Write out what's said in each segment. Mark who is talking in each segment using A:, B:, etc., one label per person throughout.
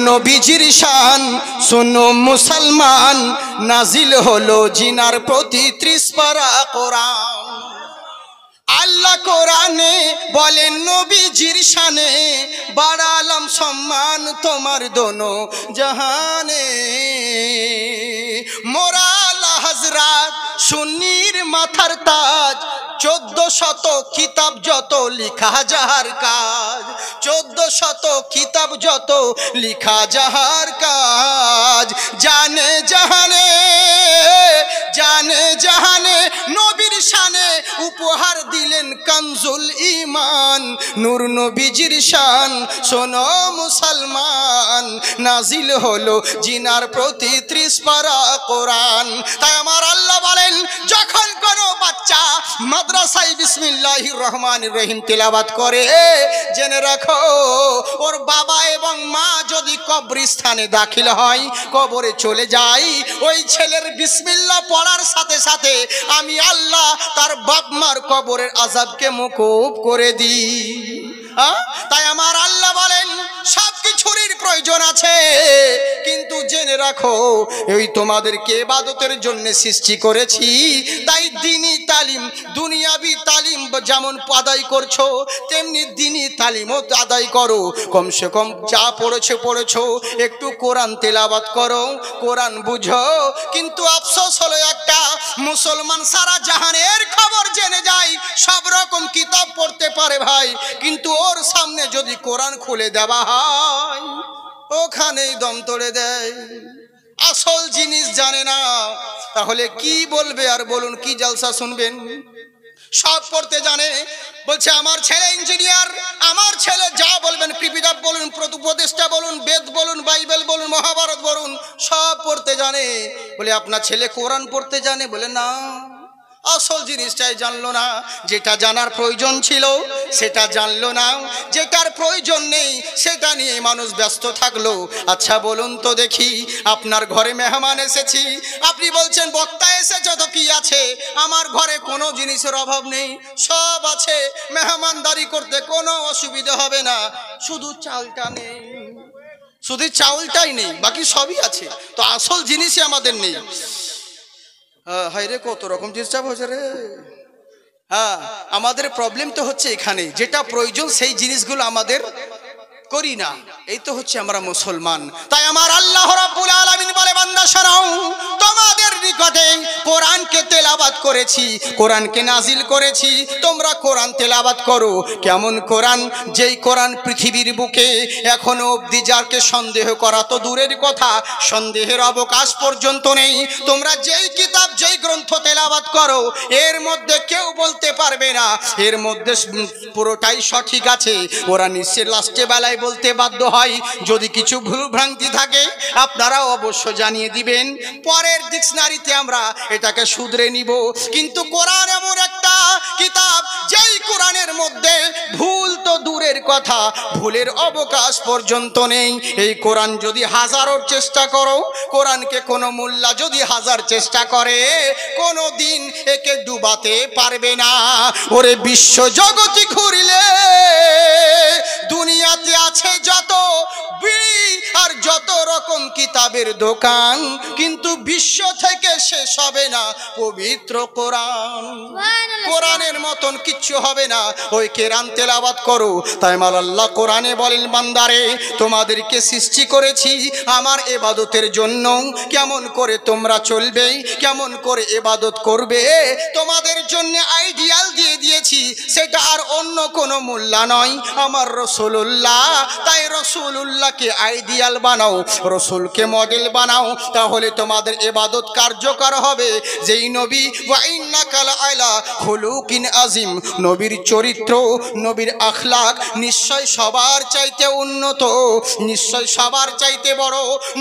A: নবীজির শান শোনো মুসলমান, নাজিল হলো জিনার প্রতি 30 পারা কোরআন। আল্লাহ কোরআনে বলেন নবীজির শানে, বাড়ালাম সম্মান তোমার দোনো জাহানে। মোরা আলা হযরত সুন্নির মাথার তাজ, 1400 কিতাব যত লিখা যাহার কাজ, 1400 কিতাব যত লিখা যাহার কাজ। জানে জাহানে জানে জাহানে নবীর শানে উপহার দিলেন কানজুল ঈমান। নূর নবীজির শান শোনো মুসলমান, নাজিল হলো জিনার প্রতি 30 পারা কোরআন। তাই আমার আল্লাহ বলেন, যখন কোনো বাচ্চা মাদ্রাসায় বিসমিল্লাহির রহমানির রহিম তেলাওয়াত করে, জেনে রাখো ওর বাবা এবং মা যদি কবরস্থানে দাখিল হয়, কবরে চলে যায়, ওই ছেলের বিসমিল্লাহ পড়ার সাথে সাথে আমি আল্লাহ তার বাপ মার কবরের আযাবকে মকুব করে দিই। তাই আমার আল্লাহ বলেন, সব কিছুরই প্রয়োজন আছে, কিন্তু জেনে রাখো এই তোমাদেরকে ইবাদতের জন্য সৃষ্টি করেছি। তাই দ্বীনি তালিম, দুনিয়াবি তালিম যেমন আদায় করছো, তেমনি দ্বীনি তালিমও আদায় করো। কমসে কম যা পড়েছো একটু কোরআন তেলাওয়াত করো, কোরআন বুঝো। কিন্তু আফসোস হলো একটা, মুসলমান সারা জাহানের খবর জেনে যায়, সব রকম কিতাব পড়তে পারে ভাই, কিন্তু ওর সামনে যদি কোরআন খুলে দেওয়া হয়, ওখানেই দম তোড়ে দেয়, আসল জিনিস জানে না। তাহলে কি বলবে? আর বলুন, কি জলসা শুনবেন? সব পড়তে জানে, বলছে আমার ছেলে ইঞ্জিনিয়ার, আমার ছেলে যা বলবেন, পিপিডাপ বলুন, উপদেষ্টা বলুন, বেদ বলুন, বাইবেল বলুন, মহাভারত বলুন, সব পড়তে জানে। বলে আপনার ছেলে কোরআন পড়তে জানে? বলে না, আসল জিনিসটাই জানলো না। যেটা জানার প্রয়োজন ছিল সেটা জানলো না, যেটার প্রয়োজন নেই সেটা নিয়ে মানুষ ব্যস্ত থাকলো। আচ্ছা বলুন তো দেখি, আপনার ঘরে মেহমান এসেছি, আপনি বলছেন বক্তা এসেছে তো কি আছে, আমার ঘরে কোনো জিনিসের অভাব নেই, সব আছে, মেহমানদারি করতে কোনো অসুবিধা হবে না, শুধু চালটা নেই, শুধু চাউলটাই নেই, বাকি সবই আছে, তো আসল জিনিসই আমাদের নেই। হায় রে, কত রকম ডিস্টার্ব হয়েছে রে। হ্যাঁ, আমাদের প্রবলেম তো হচ্ছে এখানে, যেটা প্রয়োজন সেই জিনিসগুলো আমাদের করি না, এই তো হচ্ছে আমরা মুসলমান। তাই আমার আল্লাহ রাব্বুল আলামিন বলে, বান্দা শোনাও, তোমাদের নিকটে কোরআনকে তেলাওয়াত করেছি, কোরআনকে নাজিল করেছি, তোমরা কোরআন তেলাওয়াত করো। কেমন কোরআন? যেই কোরআন পৃথিবীর বুকে এখনো অবধি যাকে সন্দেহ করা তো দূরের কথা, সন্দেহের অবকাশ পর্যন্ত নেই। তোমরা যেই কিতাব, যেই গ্রন্থ তেলাওয়াত করো, এর মধ্যে কেউ বলতে পারবে না এর মধ্যে পুরোটাই সঠিক আছে। ওরা নিশ্চয় লাস্টে বেলায় বলতে বাধ্য হয়, যদি কিছু ভুল ভ্রান্তি থাকে আপনারা অবশ্য জানিয়ে দিবেন, পরের ডিকশনারিতে আমরা এটাকে শুধরে নিব। কিন্তু কোরআন এমন একটা কিতাব, যেই কোরআনের মধ্যে ভুল তো দূরের কথা, ভুলের অবকাশ পর্যন্ত নেই। এই কোরআন যদি হাজারো চেষ্টা করো, কোরআনকে কোনো মোল্লা যদি হাজার চেষ্টা করে, কোনো দিন একে ডুবাতে পারবে না। ওরে বিশ্ব জগতে ঘুরলে দুনিয়াতে আছে যত বিড়ি আর যত রকম কিতাবের দোকান, কিন্তু বিশ্ব থেকে শেষ হবে না পবিত্র কোরআন। কোরআনের মতন কিচ্ছু হবে না, ওই কোরআন তেলাওয়াত করো। তাই মাল আল্লাহ কোরআনে বলেন, বান্দারে তোমাদেরকে সৃষ্টি করেছি আমার ইবাদতের জন্য, কেমন করে তোমরা চলবে, কেমন করে ইবাদত করবে, তোমাদের জন্য আইডিয়াল দিয়ে দিয়েছি, সেটা আর অন্য কোনো মোল্লা নয়, আমার রাসূলুল্লাহ। তাই রাসূলুল্লাহকে আইডিয়াল বানাও, রাসূলকে মডেল বানাও, তাহলে তোমাদের ইবাদত কার্যকর হবে। যেই নবী ওয়া ইন্নাকা লাআলা খুলুকিন আযীম, নবীর চরিত্র, নবীর আখলাক নিশ্চয় সবার চাইতে উন্নত, নিশ্চয় সবার চাইতে বড়।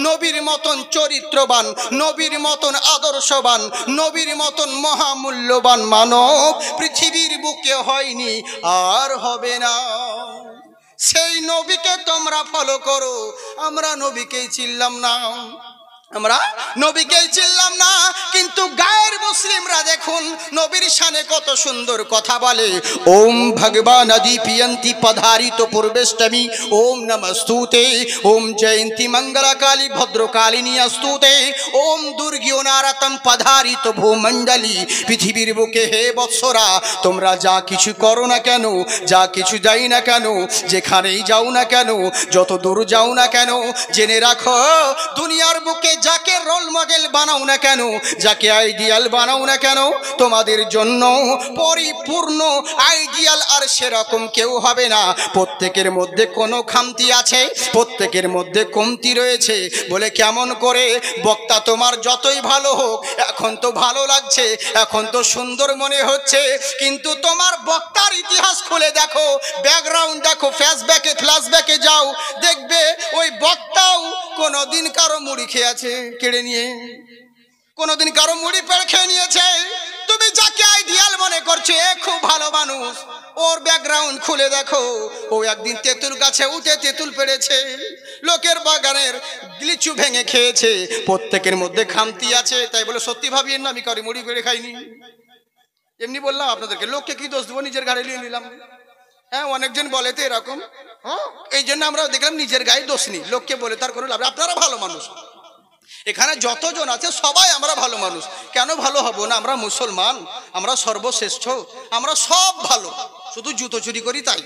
A: নবীর মতন চরিত্রবান, নবীর মতন আদর্শবান, নবীর মতন মহামূল্যবান মানব পৃথিবীর বুকে হয়নি, আর হবে না। সেই নবীকে তোমরা ফলো করো, আমরা নবীকেই চিনলাম না। আমরা নবীকেই চিনলাম না, কিন্তু গায়ের মুসলিমরা দেখুন নবীর শানে কত সুন্দর কথা বলে। ওম ভগবান আদি পিয়ন্তি পধারিত পূর্বেষ্টমী ওম নমস্তুতে, ওম জয়ন্তী মঙ্গলা কালী ভদ্রকালিনী অস্তুতে, ওম দুর্গিও নারতম পধারিত ভূমণ্ডলী। পৃথিবীর বুকে হে বৎসরা, তোমরা যা কিছু করো না কেন, যা কিছু যাই না কেন, যেখানেই যাও না কেন, যত দূর যাও না কেন, জেনে রাখো দুনিয়ার বুকে যাকে রোল মডেল বানাও না কেন, যাকে আইডিয়াল বানাও না কেন, তোমাদের জন্য পরিপূর্ণ আইডিয়াল আর সেরকম কেউ হবে না। প্রত্যেকের মধ্যে কোনো খামতি আছে, প্রত্যেকের মধ্যে কমতি রয়েছে। বলে কেমন করে? বক্তা তোমার যতই ভালো হোক, এখন তো ভালো লাগছে, এখন তো সুন্দর মনে হচ্ছে, কিন্তু তোমার বক্তার ইতিহাস খুলে দেখো, ব্যাকগ্রাউন্ড দেখো, ফ্ল্যাশব্যাকে যাও, দেখবে ওই বক্তাও কোনোদিন কারো মুড়ি খেয়েছে কেড়ে নিয়ে, কোনোদিন কারো মুড়ি পেড়ে খেয়ে নিয়েছে। তুমি যাকে আইডিয়াল মনে করছো এ খুব ভালো মানুষ, ওর ব্যাকগ্রাউন্ড খুলে দেখো, ও একদিন তেঁতুল গাছে উঠে তেঁতুল পেড়েছে, লোকের বাগানের লিচু ভেঙে খেয়েছে। প্রত্যেকের মধ্যে খামতি আছে, তাই বলে সত্যি ভাবিয়েন না আমি কারো মুড়ি পেড়ে খাইনি। এমনি বললাম আপনাদেরকে, লোককে কি দোষ দেবো, নিজের ঘাড়ে নিয়ে নিলাম। হ্যাঁ, অনেকজন বলে তো এরকম, এই জন্য আমরা দেখলাম নিজের গায়ে দোষ নেই, লোককে বলে তার কোনো লাভ। আপনারা ভালো মানুষ, এখানে যতজন আছে সবাই আমরা ভালো মানুষ। কেন ভালো হব না? আমরা মুসলমান, আমরা সর্বশ্রেষ্ঠ, আমরা সব ভালো, শুধু জুতো চুরি করি তাই।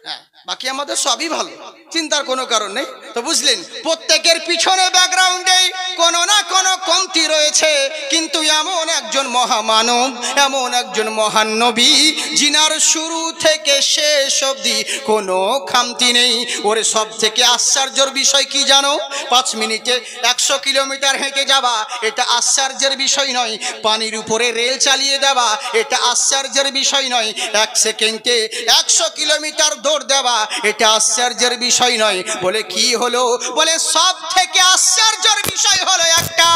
A: হ্যাঁ, বাকি আমাদের সবই ভালো, চিন্তার কোনো কারণ নেই। তো বুঝলেন, প্রত্যেকের পিছনে ব্যাকগ্রাউন্ডে কোনো না কোনো কমতি রয়েছে, কিন্তু এমন একজন মহামানব, এমন একজন মহান নবী, যিনার শুরু থেকে শেষ অবধি কোনো খামতি নেই। ওরে সব থেকে আশ্চর্যের বিষয় কি জানো? 5 মিনিটে 100 কিলোমিটার হেঁটে যাওয়া এটা আশ্চর্যের বিষয় নয়, পানির উপরে রেল চালিয়ে দেওয়া এটা আশ্চর্যের বিষয় নয়, 1 সেকেন্ডে 100 কিলোমিটার দৌড় দেওয়া এটা আশ্চর্যের বিষয় নয়। বলে কি হলো? বলে সব থেকে আশ্চর্যের বিষয় হলো একটা,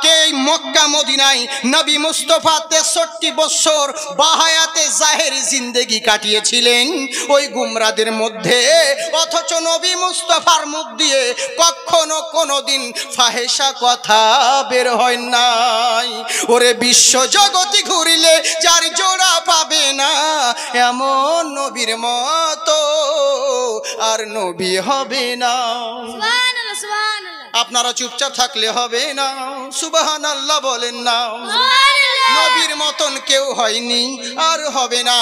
A: কে মক্কা মদিনায় নবী মুস্তাফা 63 বছর বাহায়াতে জাহেরি জিন্দেগি কাটিয়েছিলেন ওই গুমরাদের মধ্যে, অথচ নবী মুস্তাফার মুখ দিয়ে কখনো কোনোদিন ফাহেসা কথা বের হয় নাই। ওরে বিশ্ব জগতি ঘুরিলে যার জোড়া পাবে না, এমন নবীর মতো আর নবী হবে না।
B: সুবহানাল্লাহ, সুবহানাল্লাহ।
A: আপনারা চুপচাপ থাকলে হবে না, সুবহানাল্লাহ বলেন না।
B: সুবহানাল্লাহ।
A: নবীর মতন কেউ হয়নি আর হবে না।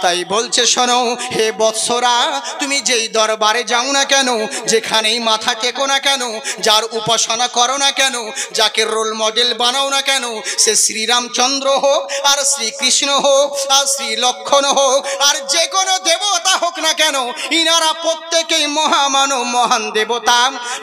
A: তাই বলছে শোনো হে বৎসরা, তুমি যেই দরবারে যাও না কেন, যেখানেই মাথা টেকো না কেন, যার উপাসনা করো না কেন, যাকে রোল মডেল বানাও না কেন, সে শ্রীরামচন্দ্র হোক আর শ্রীকৃষ্ণ হোক আর শ্রী লক্ষণ হোক আর যে কোনো দেবতা হোক না কেন, ইনারা প্রত্যেকেই মহামানব, মহান দেবতা।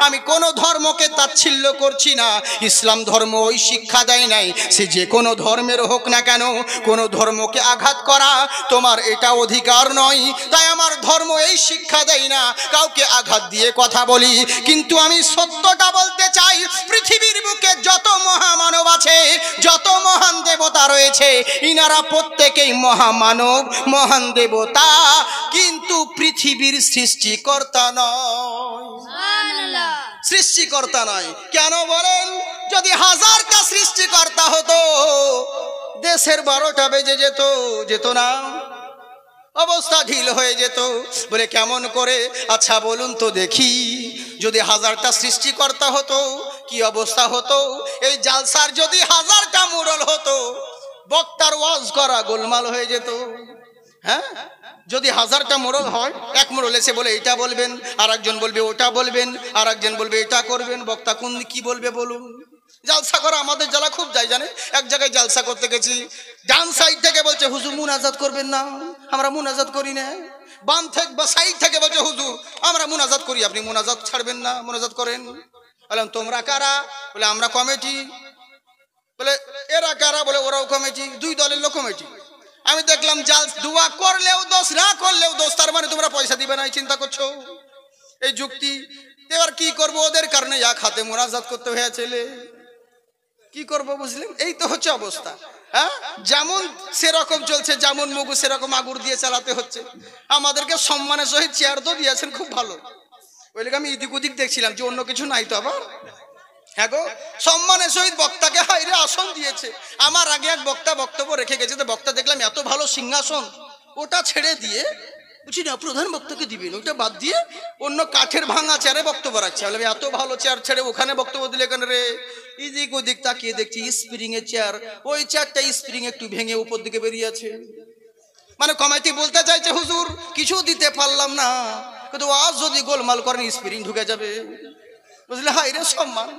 A: আমি কোনো ধর্মকে তাচ্ছিল্য করছি না, ইসলাম ধর্ম ওই শিক্ষা দেয় নাই, সে যে কোনো ধর্মের হোক না কেন, কোনো ধর্মকে আঘাত করা তোমার এটা অধিকার নয়। তাই আমার ধর্ম এই শিক্ষা দেয় না কাউকে আঘাত দিয়ে কথা বলি। কিন্তু আমি সত্যটা বলতে চাই, পৃথিবীর বুকে যত মহামানব আছে, যত মহান দেবতা রয়েছে, ইনারা প্রত্যেকেই মহামানব, মহান দেবতা, কিন্তু পৃথিবীর সৃষ্টিকর্তা নয়।
B: সুবহানাল্লাহ।
A: সৃষ্টিকর্তা নয় কেন বলেন? যদি 1000টা সৃষ্টিকর্তা হতো, দেশের 12টা বেজে যেত না, অবস্থা ঢিল হয়ে যেত। বলে কেমন করে? আচ্ছা বলুন তো দেখি, যদি 1000টা সৃষ্টিকর্তা হতো কি অবস্থা হতো? এই জালসার যদি 1000টা মোড়ল হতো, বক্তার ওয়াজ করা গোলমাল হয়ে যেত। হ্যাঁ, যদি 1000টা মোড়ল হয়, এক মোড়ল এসে বলে এটা বলবেন, আর একজন বলবে ওটা বলবেন, আর একজন বলবে এটা করবেন, বক্তা কোন কি বলবে বলুন? জালসা করা আমাদের জ্বালা খুব যায় জানে। এক জায়গায় জালসা করতে গেছি, ডান সাইড থেকে বলছে হুজুর মুনাজাত করবেন না, আমরা মুনাজাত করি না। বাম থেকে বা সাইড থেকে বলছে হুজুর আমরা মুনাজাত করি, আপনি মুনাজাত ছাড়বেন না, মুনাজাত করেন। বললাম তোমরা কারা? বলে আমরা কমিটি। বলে এরা কারা? বলে ওরাও কমিটি, 2 দলের লোক কমিটি। আমি দেখলাম জাল দোয়া করলেও দোষ, না করলেও দোষ, তার মানে তোমরা পয়সা দিবে না, এই চিন্তা করছো, এই যুক্তি। এবার কি করবো? ওদের কারণে এক হাতে মুনাজাত করতে হয়েছে, কি করব বুঝলেন? এই তো হচ্ছে অবস্থা। হ্যাঁ, যেমন সেরকম চলছে, যেমন মগু সেরকম আগুর দিয়ে চালাতে হচ্ছে। আমাদেরকে সম্মানের সহিত চেয়ার তো দিয়েছেন, খুব ভালো। ওই লেগে আমি এদিক ওদিক দেখছিলাম যে অন্য কিছু নাই তো। আবার হ্যাঁ গো, সম্মানের সহিত বক্তাকে হাইরে আসন দিয়েছে। আমার আগে এক বক্তা বক্তব্য রেখে গেছে, তো বক্তা দেখলাম এত ভালো সিংহাসন, ওটা ছেড়ে দিয়ে বুঝি না প্রধান বক্তাকে দিবেন, ওইটা বাদ দিয়ে অন্য কাঠের ভাঙা চেয়ারে বক্তব্য রাখছে। বলে এত ভালো চেয়ার ছেড়ে ওখানে বক্তব্য দিলে কেন রে? এদিক ওদিক তাকিয়ে দেখছি স্প্রিং এর চেয়ার, ওই চেয়ারটা স্প্রিং একটু ভেঙে উপর দিকে বেরিয়ে আছে। মানে কমাইতে বলতে চাইছে হুজুর কিছু দিতে পারলাম না, কিন্তু আজ যদি গোলমাল করেন স্প্রিং ঢুকে যাবে। বুঝলে, হাই রে সম্মান।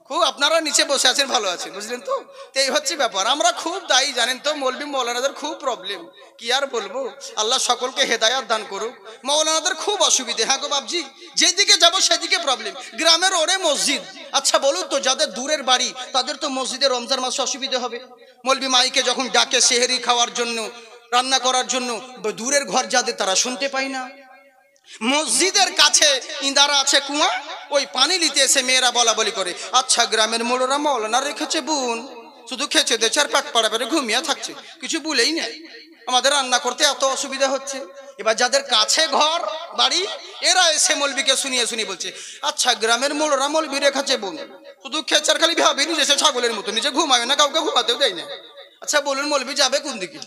A: খুব আপনারা নিচে বসে আছেন, ভালো আছেন, বুঝলেন তো? এই হচ্ছে ব্যাপার। আমরা খুব দায়ী, জানেন তো, মৌলবি মৌলানাদের খুব প্রবলেম। কি আর বলবো, আল্লাহ সকলকে হেদায়াত দান করুক। মৌলানাদের খুব অসুবিধে। হ্যাঁ গো বাবজি, যেদিকে যাবো সেদিকে প্রবলেম। গ্রামের ওরে মসজিদ, আচ্ছা বলুন তো, যাদের দূরের বাড়ি তাদের তো মসজিদে রমজান মাসে অসুবিধে হবে। মৌলবি মাইকে যখন ডাকে সেহেরি খাওয়ার জন্য, রান্না করার জন্য, দূরের ঘর যাদের তারা শুনতে পায় না। মসজিদের কাছে ইঁদারা আছে কুয়া, ওই পানি নিতে এসে মেয়েরা বলা বলি করে, আচ্ছা গ্রামের মোড়রা মৌলানা রেখেছে বোন, শুধু খেচে দে চার পাক পাড়া পেরে ঘুমিয়ে থাকছে, কিছু বলেই নেই। আমাদের রান্না করতে এত অসুবিধা হচ্ছে। এবার যাদের কাছে ঘর বাড়ি, এরা এসে মৌলবিকে শুনিয়ে শুনিয়ে বলছে, আচ্ছা গ্রামের মোড়রা মৌলবি রেখেছে বোন, শুধু খেচার খালি ভাবি নিজে ছাগলের মতো, নিজে ঘুমায় না, কাউকে ঘুমাতেও দেয় না। আচ্ছা বলুন মৌলবি যাবে কোন দিকে,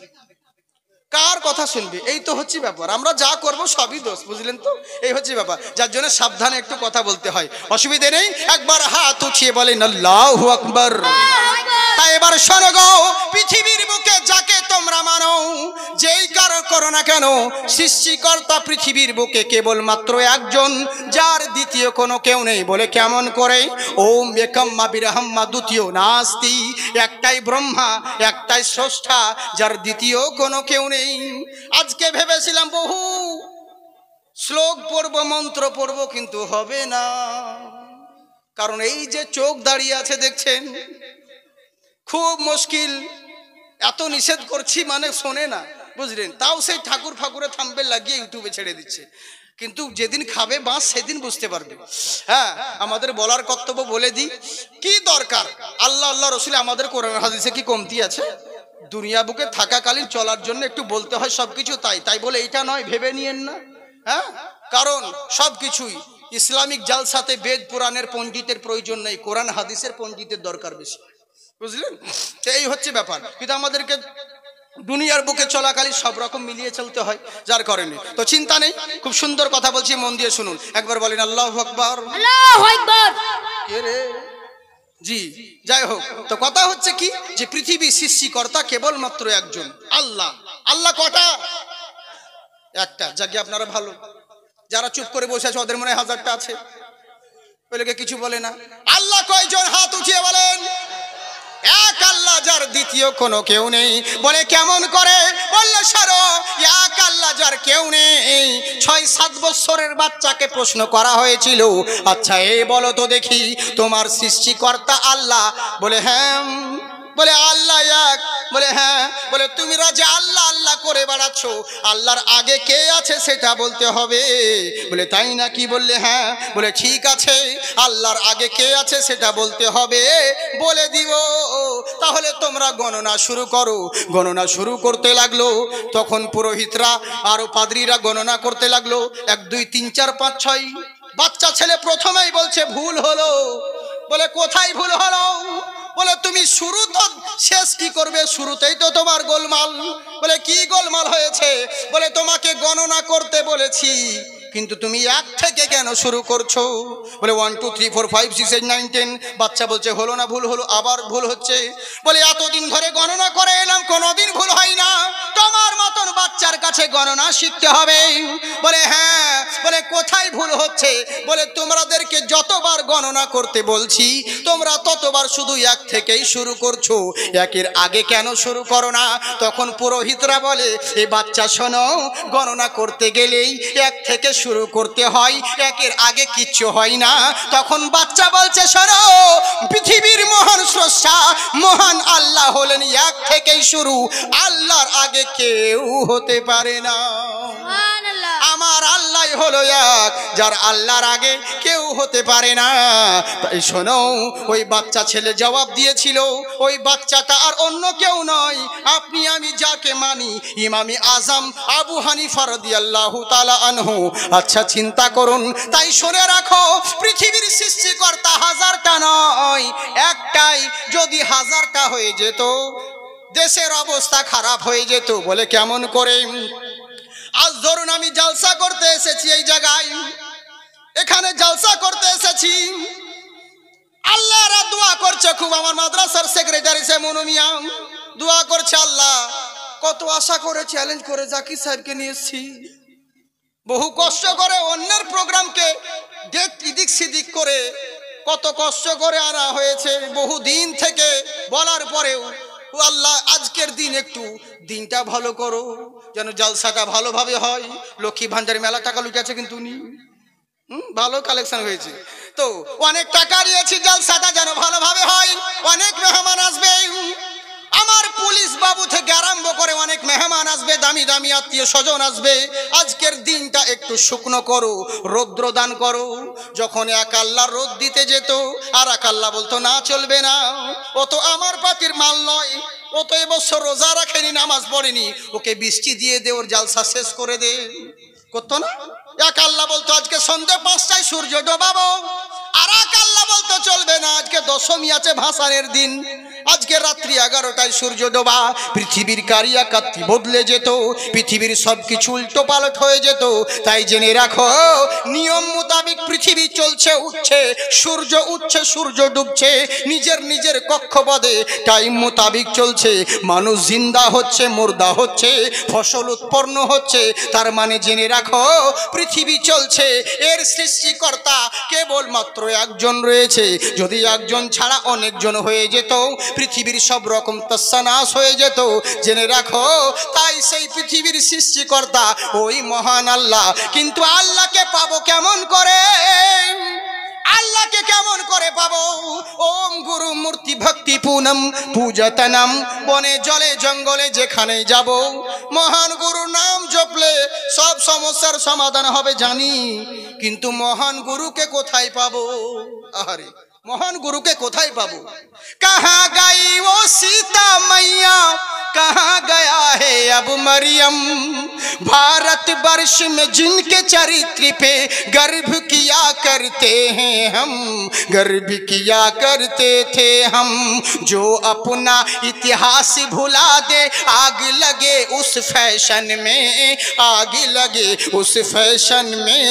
A: কার কথা শুনবে? এই তো হচ্ছে ব্যাপার। আমরা যা করব সবই দোষ, বুঝলেন তো? এই হচ্ছে ব্যাপার, যার জন্য সাবধানে একটু কথা বলতে হয়। অসুবিধে নেই, একবার হাত উঠিয়ে বলেন আল্লাহু আকবার। তাই এবার শোনো গো, পৃথিবীর বুকে যাকে তোমরা মানো, যেই কারো করো না কেন, সৃষ্টিকর্তা পৃথিবীর বুকে কেবলমাত্র একজন, যার দ্বিতীয় কোনো কেউ নেই। বলে কেমন করে? ওম একাম্মা বিরহাম্মা দ্বিতীয় নাস্তি, একটাই ব্রহ্মা, একটাই স্রষ্টা, যার দ্বিতীয় কোনো কেউ নেই। আজকে ভেবেছিলাম বহু শ্লোক পড়বো, মন্ত্র পড়বো, কিন্তু হবে না। কারণ এই যে চোখ দাঁড়িয়ে আছে দেখছেন, খুব মুশকিল। এত নিষেধ করছি মানে শোনে না, বুঝলেন? তাও সেই ঠাকুর ফাকুরে থাম্বনেল লাগিয়ে ইউটিউবে ছেড়ে দিচ্ছে। কিন্তু যেদিন খাবে বাঁশ সেদিন বুঝতে পারবে। হ্যাঁ, আমাদের বলার কর্তব্য বলে দিই, কি দরকার? আল্লাহ আল্লাহ রসুল আমাদের কোরআন হাদিসে কি কমতি আছে? দুনিয়া বুকে থাকাকালীন চলার জন্য একটু বলতে হয় সবকিছু, তাই বলে এইটা নয় ভেবে নিয়েন না। হ্যাঁ, কারণ সবকিছুই ইসলামিক জালসাতে বেদ পুরাণের পণ্ডিতের প্রয়োজন নেই, কোরআন হাদিসের পণ্ডিতের দরকার বেশি, বুঝলেন? তো এই হচ্ছে ব্যাপার। কিন্তু আমাদেরকে দুনিয়ার বুকে চলাকালীন সব রকম মিলিয়ে চলতে হয়, যার কারণে তো চিন্তা নেই। খুব সুন্দর কথা বলছি, মন দিয়ে শুনুন। একবার বলেন আল্লাহু আকবার।
B: আল্লাহু আকবার।
A: কে রে? জি, যাই হোক, তো কথা হচ্ছে কি, যে পৃথিবী সৃষ্টিকর্তা কেবলমাত্র একজন, আল্লাহ। আল্লাহ কটা? একটা। যাকে আপনারা ভালো, যারা চুপ করে বসে আছে ওদের মনে হয় হাজারটা আছে, ওই লোকে কিছু বলে না। আল্লাহ কয়জন? হাত উঠিয়ে বলেন। এক আল্লাহ, যার দ্বিতীয় কোনো কেউ নেই। বলে কেমন করে? বললে সারো, এক আল্লাহ যার কেউ নেই। 6-7 বছরের বাচ্চাকে প্রশ্ন করা হয়েছিল, আচ্ছা এই বলো তো দেখি, তোমার সৃষ্টিকর্তা আল্লাহ? বলে হ্যাঁ। বলে আল্লাহ এক? বলে হ্যাঁ। বলে তুমি রাজে আল্লাহ আল্লাহ করে বেড়াচ্ছ, আল্লাহর আগে কে আছে সেটা বলতে হবে। বলে তাই নাকি? বললে হ্যাঁ। বলে ঠিক আছে, আল্লাহর আগে কে আছে সেটা বলতে হবে, বলে দিব। তাহলে তোমরা গণনা শুরু করো। গণনা শুরু করতে লাগলো। তখন পুরোহিতরা আর পাদ্রীরা গণনা করতে লাগলো, 1 2 3 4 5 6। বাচ্চা ছেলে প্রথমেই বলছে ভুল হলো। বলে কোথায় ভুল হলো? বলে তুমি শুরু তো শেষ কি করবে, শুরুতেই তো তোমার গোলমাল। বলে কি গোলমাল হয়েছে? বলে তোমাকে গণনা করতে বলেছি, কিন্তু তুমি 1 থেকে কেন শুরু করছো? বলে 1 2 3 4 5 6 8 9 10। বাচ্চা বলছে হলো না, ভুল হলো, আবার ভুল হচ্ছে। বলে এতদিন ধরে গণনা করে এলাম, কোনোদিন ভুল হয় না, তোমার মতন বাচ্চার কাছে গণনা শিখতে হবে। বলে হ্যাঁ। বলে কোথায় ভুল হচ্ছে? বলে তোমাদেরকে যতবার গণনা করতে বলছি তোমরা ততবার শুধু 1 থেকেই শুরু করছো, 1-এর আগে কেন শুরু করো না? তখন পুরোহিতরা বলে, এ বাচ্চা শোনো, গণনা করতে গেলেই 1 থেকে শুরু করতে হয়, 1-এর আগে কিচ্ছু হয় না। তখন বাচ্চা বলছে, শোনো, পৃথিবীর মহান স্রষ্টা মহান আল্লাহ হলেন 1 থেকেই শুরু, আল্লাহর আগে কেউ হতে পারে না।
B: সুবহানাল্লাহ।
A: আমার আল্লাহ হলো এক, যার আল্লাহর আগে কেউ হতে পারে না। তাই শোনো, ওই বাচ্চা ছেলে জবাব দিয়েছিল, ওই বাচ্চাটা আর অন্য কেউ নয়, আপনি আমি যাকে মানি ইমামে আজম আবু হানিফা রাদিয়াল্লাহু তাআলা আনহু। আচ্ছা চিন্তা করুন। তাই শুনে রাখো, পৃথিবীর সৃষ্টিকর্তা হাজারটা নয়, একটাই। যদি হাজারটা হয়ে যেত, দেশের অবস্থা খারাপ হয়ে যেত। বলে কেমন করে? আজ ধরুন আমি জলসা করতে এসেছি এই জায়গায়, এখানে জলসা করতে এসেছি, আল্লাহরা দোয়া করছে খুব। আমার মাদ্রাসার সেক্রেটারি সে মনু মিয়া দোয়া করছে, আল্লাহ কত আশা করে চ্যালেঞ্জ করে জাকির সাহেবকে নিয়ে এসেছি, বহু কষ্ট করে অন্যের প্রোগ্রামকে ডেট ইদিক সিদিক করে কত কষ্ট করে আনা হয়েছে, বহু দিন থেকে বলার পরেও ও আল্লাহ আজকের দিন একটু দিনটা ভালো করো, যেন জলসাটা ভালোভাবে হয়। লক্ষ্মী ভান্ডার মেলা টাকা লুটেছে কিন্তু উনি ভালো কালেকশন হয়েছে, তো অনেক টাকা নিয়েছি, জলসাটা যেন ভালোভাবে হয়, অনেক মেহমান আসবে। আমার পুলিশ বাবু থেকে আরম্ভ করে অনেক মেহমান আসবে, দামি দামি আত্মীয় স্বজন আসবে। আজকের দিনটা একটু শুকনো করো, রৌদ্র দান করো। যখন এক আল্লাহ রোদ দিতে যেত, আর এক আল্লাহ বলতো না চলবে না, ও তো আমার পাতির মাল নয়, ও তো এবছর রোজা রাখেনি, নামাজ পড়েনি, ওকে বৃষ্টি দিয়ে দে, ওর জালসা শেষ করে দে। করতো না? এক আল্লাহ বলতো আজকে সন্ধ্যে 5টায় সূর্য ডোবাবো, আর এক আল্লাহ বলতো চলবে না, আজকে দশমী আছে ভাসানের দিন, আজকে রাত্রি 11টায় সূর্য ডোবা। পৃথিবীর কারিয়া কাত্তি বদলে যেত, পৃথিবীর সবকিছু উল্টো পালট হয়ে যেত। তাই জেনে রাখো, নিয়ম মোতাবেক পৃথিবী চলছে, উঠছে সূর্য, উঠছে সূর্য, ডুবছে নিজের নিজের কক্ষপথে, টাইম মোতাবেক চলছে। মানুষ জিন্দা হচ্ছে, মুর্দা হচ্ছে, ফসল উৎপন্ন হচ্ছে। তার মানে জেনে রাখো, পৃথিবী চলছে, এর সৃষ্টিকর্তা কেবলমাত্র একজন রয়েছে। যদি একজন ছাড়া অনেকজন হয়ে যেত, পৃথিবীর সব রকম তৎসানাশ হয়ে যেত। জেনে রাখো, তাই সেই পৃথিবীর সৃষ্টিকর্তা ওই মহান আল্লাহ। কিন্তু আল্লাহকে পাবো কেমন করে? আল্লাহকে কেমন করে পাবো? ওম গুরু মূর্তি ভক্তি পুনম পূজতনম, বনে জলে জঙ্গলে যেখানে যাব, মহান গুরু নাম জপলে সব সমস্যার সমাধান হবে জানি, কিন্তু মহান গুরুকে কোথায় পাবো? আরে মহান গুরুকে কোথায় পাবো? कहाँ गई वो सीता मैया, कहाँ गया है अब मरियम, भारत वर्ष में जिनके चरित्र पे गर्व किया करते हैं हम, गर्व किया करते थे हम, जो अपना इतिहास भुला दे, आग लगे उस फैशन में, आग लगे उस फैशन में,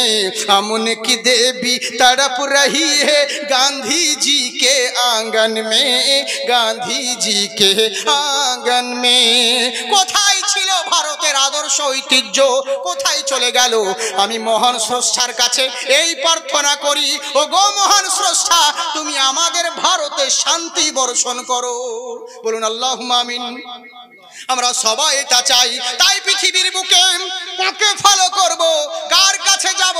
A: अमन की देवी तड़प रही है गांधी जी के आंगन में, গান্ধী জি কে আঙ্গন মে। কোথায় ছিল ভারতের আদর্শ ঐতিহ্য? কোথায় চলে গেল? আমি মহান স্রষ্টার কাছে এই প্রার্থনা করি, ও গো মহান স্রষ্টা, তুমি আমাদের ভারতে শান্তি বর্ষণ করো। বলুন আল্লাহুম্মা আমিন। আমরা সবাই এটা চাই। তাই পৃথিবীর বুকে কাকে ফলো করব, কার কাছে যাব?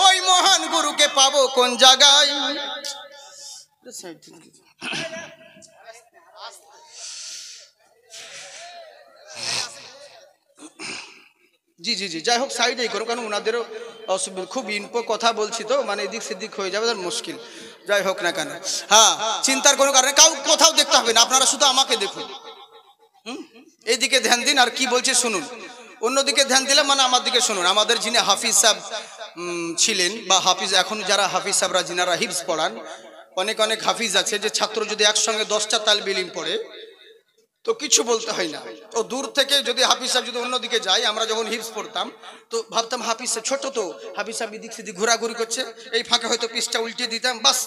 A: ওই মহান গুরুকে পাবো কোন জায়গায়? জি জি জি, যাই হোক সাইডেই করো, কারণ ওনাদেরও অসুবিধা, খুব ইনপো কথা বলছি তো, মানে এদিক সেদিক হয়ে যাবে, মুশকিল। যাই হোক না কেন, হ্যাঁ চিন্তার কোনো কারণে কাউ কোথাও দেখতে হবে না, আপনারা শুধু আমাকে দেখুন। এইদিকে ধ্যান দিন, আর কি বলছে শুনুন। অন্যদিকে ধ্যান দিলে মানে আমার দিকে শুনুন। আমাদের যিনি হাফিজ সাহেব ছিলেন, বা হাফিজ এখন যারা হাফিজ সাহেবরা যিনারা হিফজ পড়ান, অনেক অনেক হাফিজ আছে যে ছাত্র যদি একসঙ্গে 10টা তালবে ইলম পড়ে তো কিছু বলতে হয় না। ও দূর থেকে যদি হাফিজ সাহেব যদি অন্যদিকে যায়, আমরা যখন হিফজ পড়তাম তো ভাবতাম হাফিজ সাহেব ছোট, তো হাফিজ সাহেব এদিক সেদিক ঘোরাঘুরি করছে, এই ফাঁকে হয়তো পিসটা উল্টে দিতাম, বাস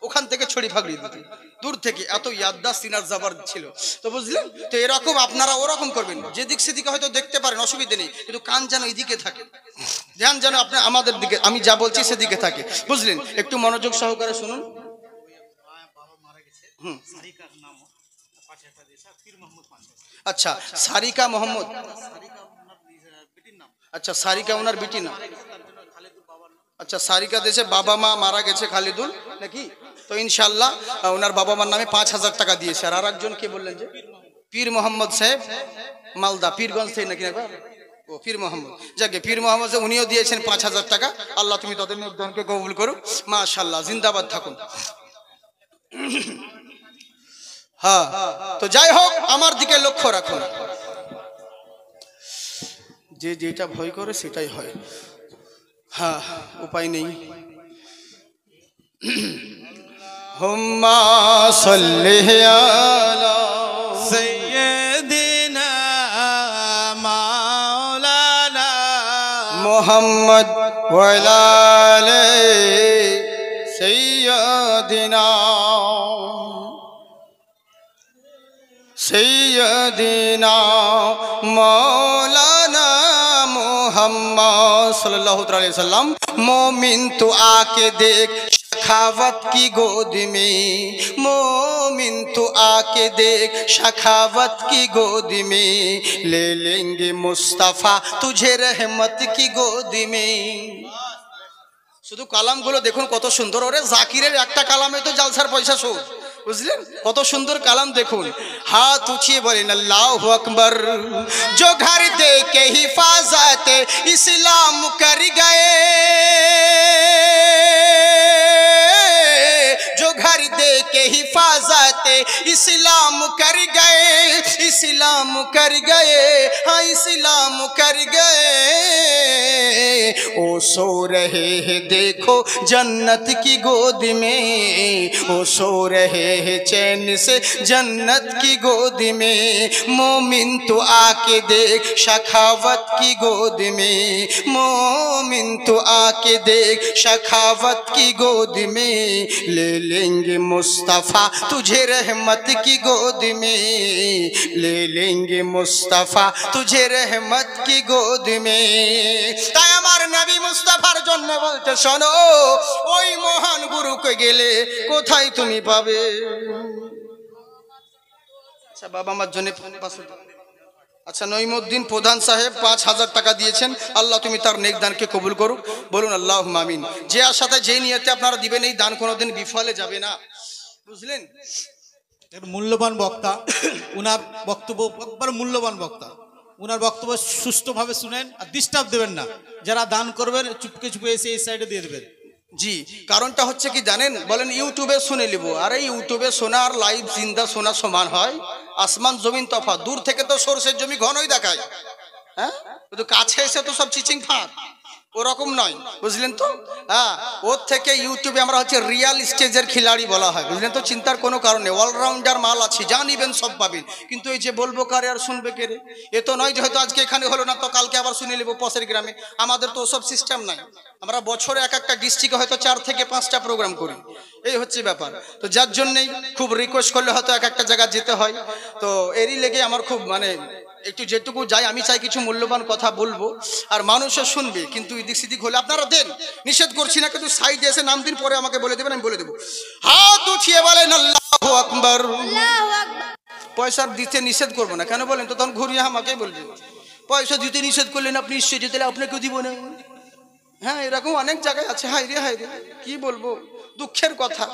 A: ওখান থেকে ছড়ি ফাগড়িয়ে দিতাম দূর থেকে। এত ইয়াদ্দাস সিনার জাবার ছিল, তো বুঝলেন? তো এরকম আপনারা ওরকম করবেন, যেদিক সেদিকে হয়তো দেখতে পারেন, অসুবিধা নেই, কিন্তু কান যেন এদিকে থাকে, ধ্যান যেন আপনার আমাদের দিকে, আমি যা বলছি সেদিকে থাকে, বুঝলেন? একটু মনোযোগ সহকারে শুনুন। আচ্ছা, সারিকা মোহাম্মদ, আচ্ছা সারিকা ওনার বিটি নাম। আচ্ছা, সারিকা দেশে বাবা মা মারা গেছে খালিদুল নাকি? তো ইনশাল্লাহ ওনার বাবা মার নামে 5000 টাকা দিয়েছে। আর একজন কে বললেন যে পীর মোহাম্মদ সাহেব, মালদা পীরগঞ্জ থেকে নাকি? ও পীর মোহাম্মদ, যাকে পীর মোহাম্মদ উনিও দিয়েছেন 5,000 টাকা। আল্লাহ তুমি তাদের নেকদানকে কবুল করো, মাশাআল্লাহ, জিন্দাবাদ থাকুন। হ্যাঁ, তো যাই হোক, আমার দিকে লক্ষ্য রাখুন। যে যেটা ভয় করে সেটাই হয়। হ্যাঁ, উপায় নেই। হুম্মা সাল্লি আলা
C: সাইয়্যিদিনা মাওলানা
A: মুহাম্মদ ওয়া আলা আলি সাইয়্যিদিনা सैयदना मौलाना मोहम्मद सल्लल्लाहु अलैहि वसल्लम। मोमिन तो आके देख सखावत की गोद में, मोमिन तो आके देख सखावत की गोद में, ले लेंगे मुस्तफ़ा तुझे रहमत की गोद में। শুধু কালামগুলো দেখুন কত সুন্দর। ওরে জাকিরের একটা কালামে তো জালসার পয়সা শোধ, বুঝলেন? কত সুন্দর কালাম দেখুন। হাত উঠিয়ে বলেন আল্লাহু আকবার। जो घर दे के हिफाजत इस्लाम कर गए, जो घर दे के हिफाजत इस्लाम कर गए, इस्लाम कर गए, हाँ इस्लाम कर गए। ओ सो रहे हैं देखो जन्नत की गोद में, ओ सो रहे हैं चैन से जन्नत की गोद में। मोमिन तो आके देख सखावत की गोद में, मोमिन तो आके देख सखावत की गोद में, ले लेंगे मुस्तफ़ा तुझे रहमत की गोद में, ले लेंगे मुस्तफ़ा तुझे रहमत की गोद में। তাই আমার নবী মুস্তাফার জন্য বলতে শোনো, ওই মহান গুরুকে গেলে কোথায় তুমি পাবে। আচ্ছা বাবা আমার জন্য, আচ্ছা নঈমুদ্দিন প্রধান সাহেব 5,000 টাকা দিয়েছেন। আল্লাহ তুমি তার নেকদানকে কবুল করো, বলুন আল্লাহুম্মা আমিন। যে আশাতে যে নিয়তে আপনারা দিবেন এই দান কোনোদিন বিফলে যাবে না, বুঝলেন?
C: এর মূল্যবান বক্তা, উনার বক্তব্য একবার মূল্যবান বক্তা। উনার বক্তব্য সুষ্ঠুভাবে শুনেন আর ডিস্টার্ব দেবেন না। যারা দান করবেন চুপকে চুপে এসে এই সাইডে দিয়ে দেবেন।
A: জি, কারণটা হচ্ছে কি জানেন? বলেন ইউটিউবে শুনে নিব। আরে ইউটিউবে শোনা আর লাইভ জিন্দা শোনা সমান হয়? আসমান জমিন তফাৎ। দূর থেকে তো সরষের জমি ঘনই দেখায়, হ্যাঁ, কিন্তু কাছে এসে তো সব চিচিং ফাঁক, ওরকম নয়, বুঝলেন তো? হ্যাঁ, ওর থেকে ইউটিউবে আমরা হচ্ছে রিয়াল স্টেজের খিলাড়ি বলা হয়, বুঝলেন তো? চিন্তার কোনো কারণ নেই, অলরাউন্ডার মাল আছে, যা নিবেন সব পাবেন। কিন্তু এই যে বলবো কারে আর শুনবে কে রে? এ তো নয় যে হয়তো আজকে এখানে হলো না তো কালকে আবার শুনে নেবো পশের গ্রামে। আমাদের তো ওসব সিস্টেম নাই। আমরা বছরে এক একটা ডিস্ট্রিক্টে হয়তো 4 থেকে 5টা প্রোগ্রাম করি, এই হচ্ছে ব্যাপার। তো যার জন্যেই খুব রিকোয়েস্ট করলে হয়তো এক একটা জায়গা যেতে হয়। তো এরই লেগে আমার খুব মানে একটু যেটুকু যাই আমি চাই কিছু মূল্যবান কথা বলবো আর মানুষও শুনবে। কিন্তু এদিক সেদিক হলে আপনারা দেন, নিষেধ করছি না, কিন্তু সাইডে এসে নাম দিন, পরে আমাকে বলে দেবেন, আমি বলে দেবো। হাত উঠিয়ে বলেন আল্লাহু আকবার।
B: আল্লাহু আকবার।
A: পয়সা দিতে নিষেধ করবো না, কেন বলেন তো? তখন ঘুরিয়ে আমাকে বলবে পয়সা দিতে নিষেধ করলেন আপনি, নিশ্চয়ই যেতে আপনাকেও দিব না। হ্যাঁ, এরকম অনেক জায়গায় আছে। হাই রে কি বলবো, দুঃখের কথা।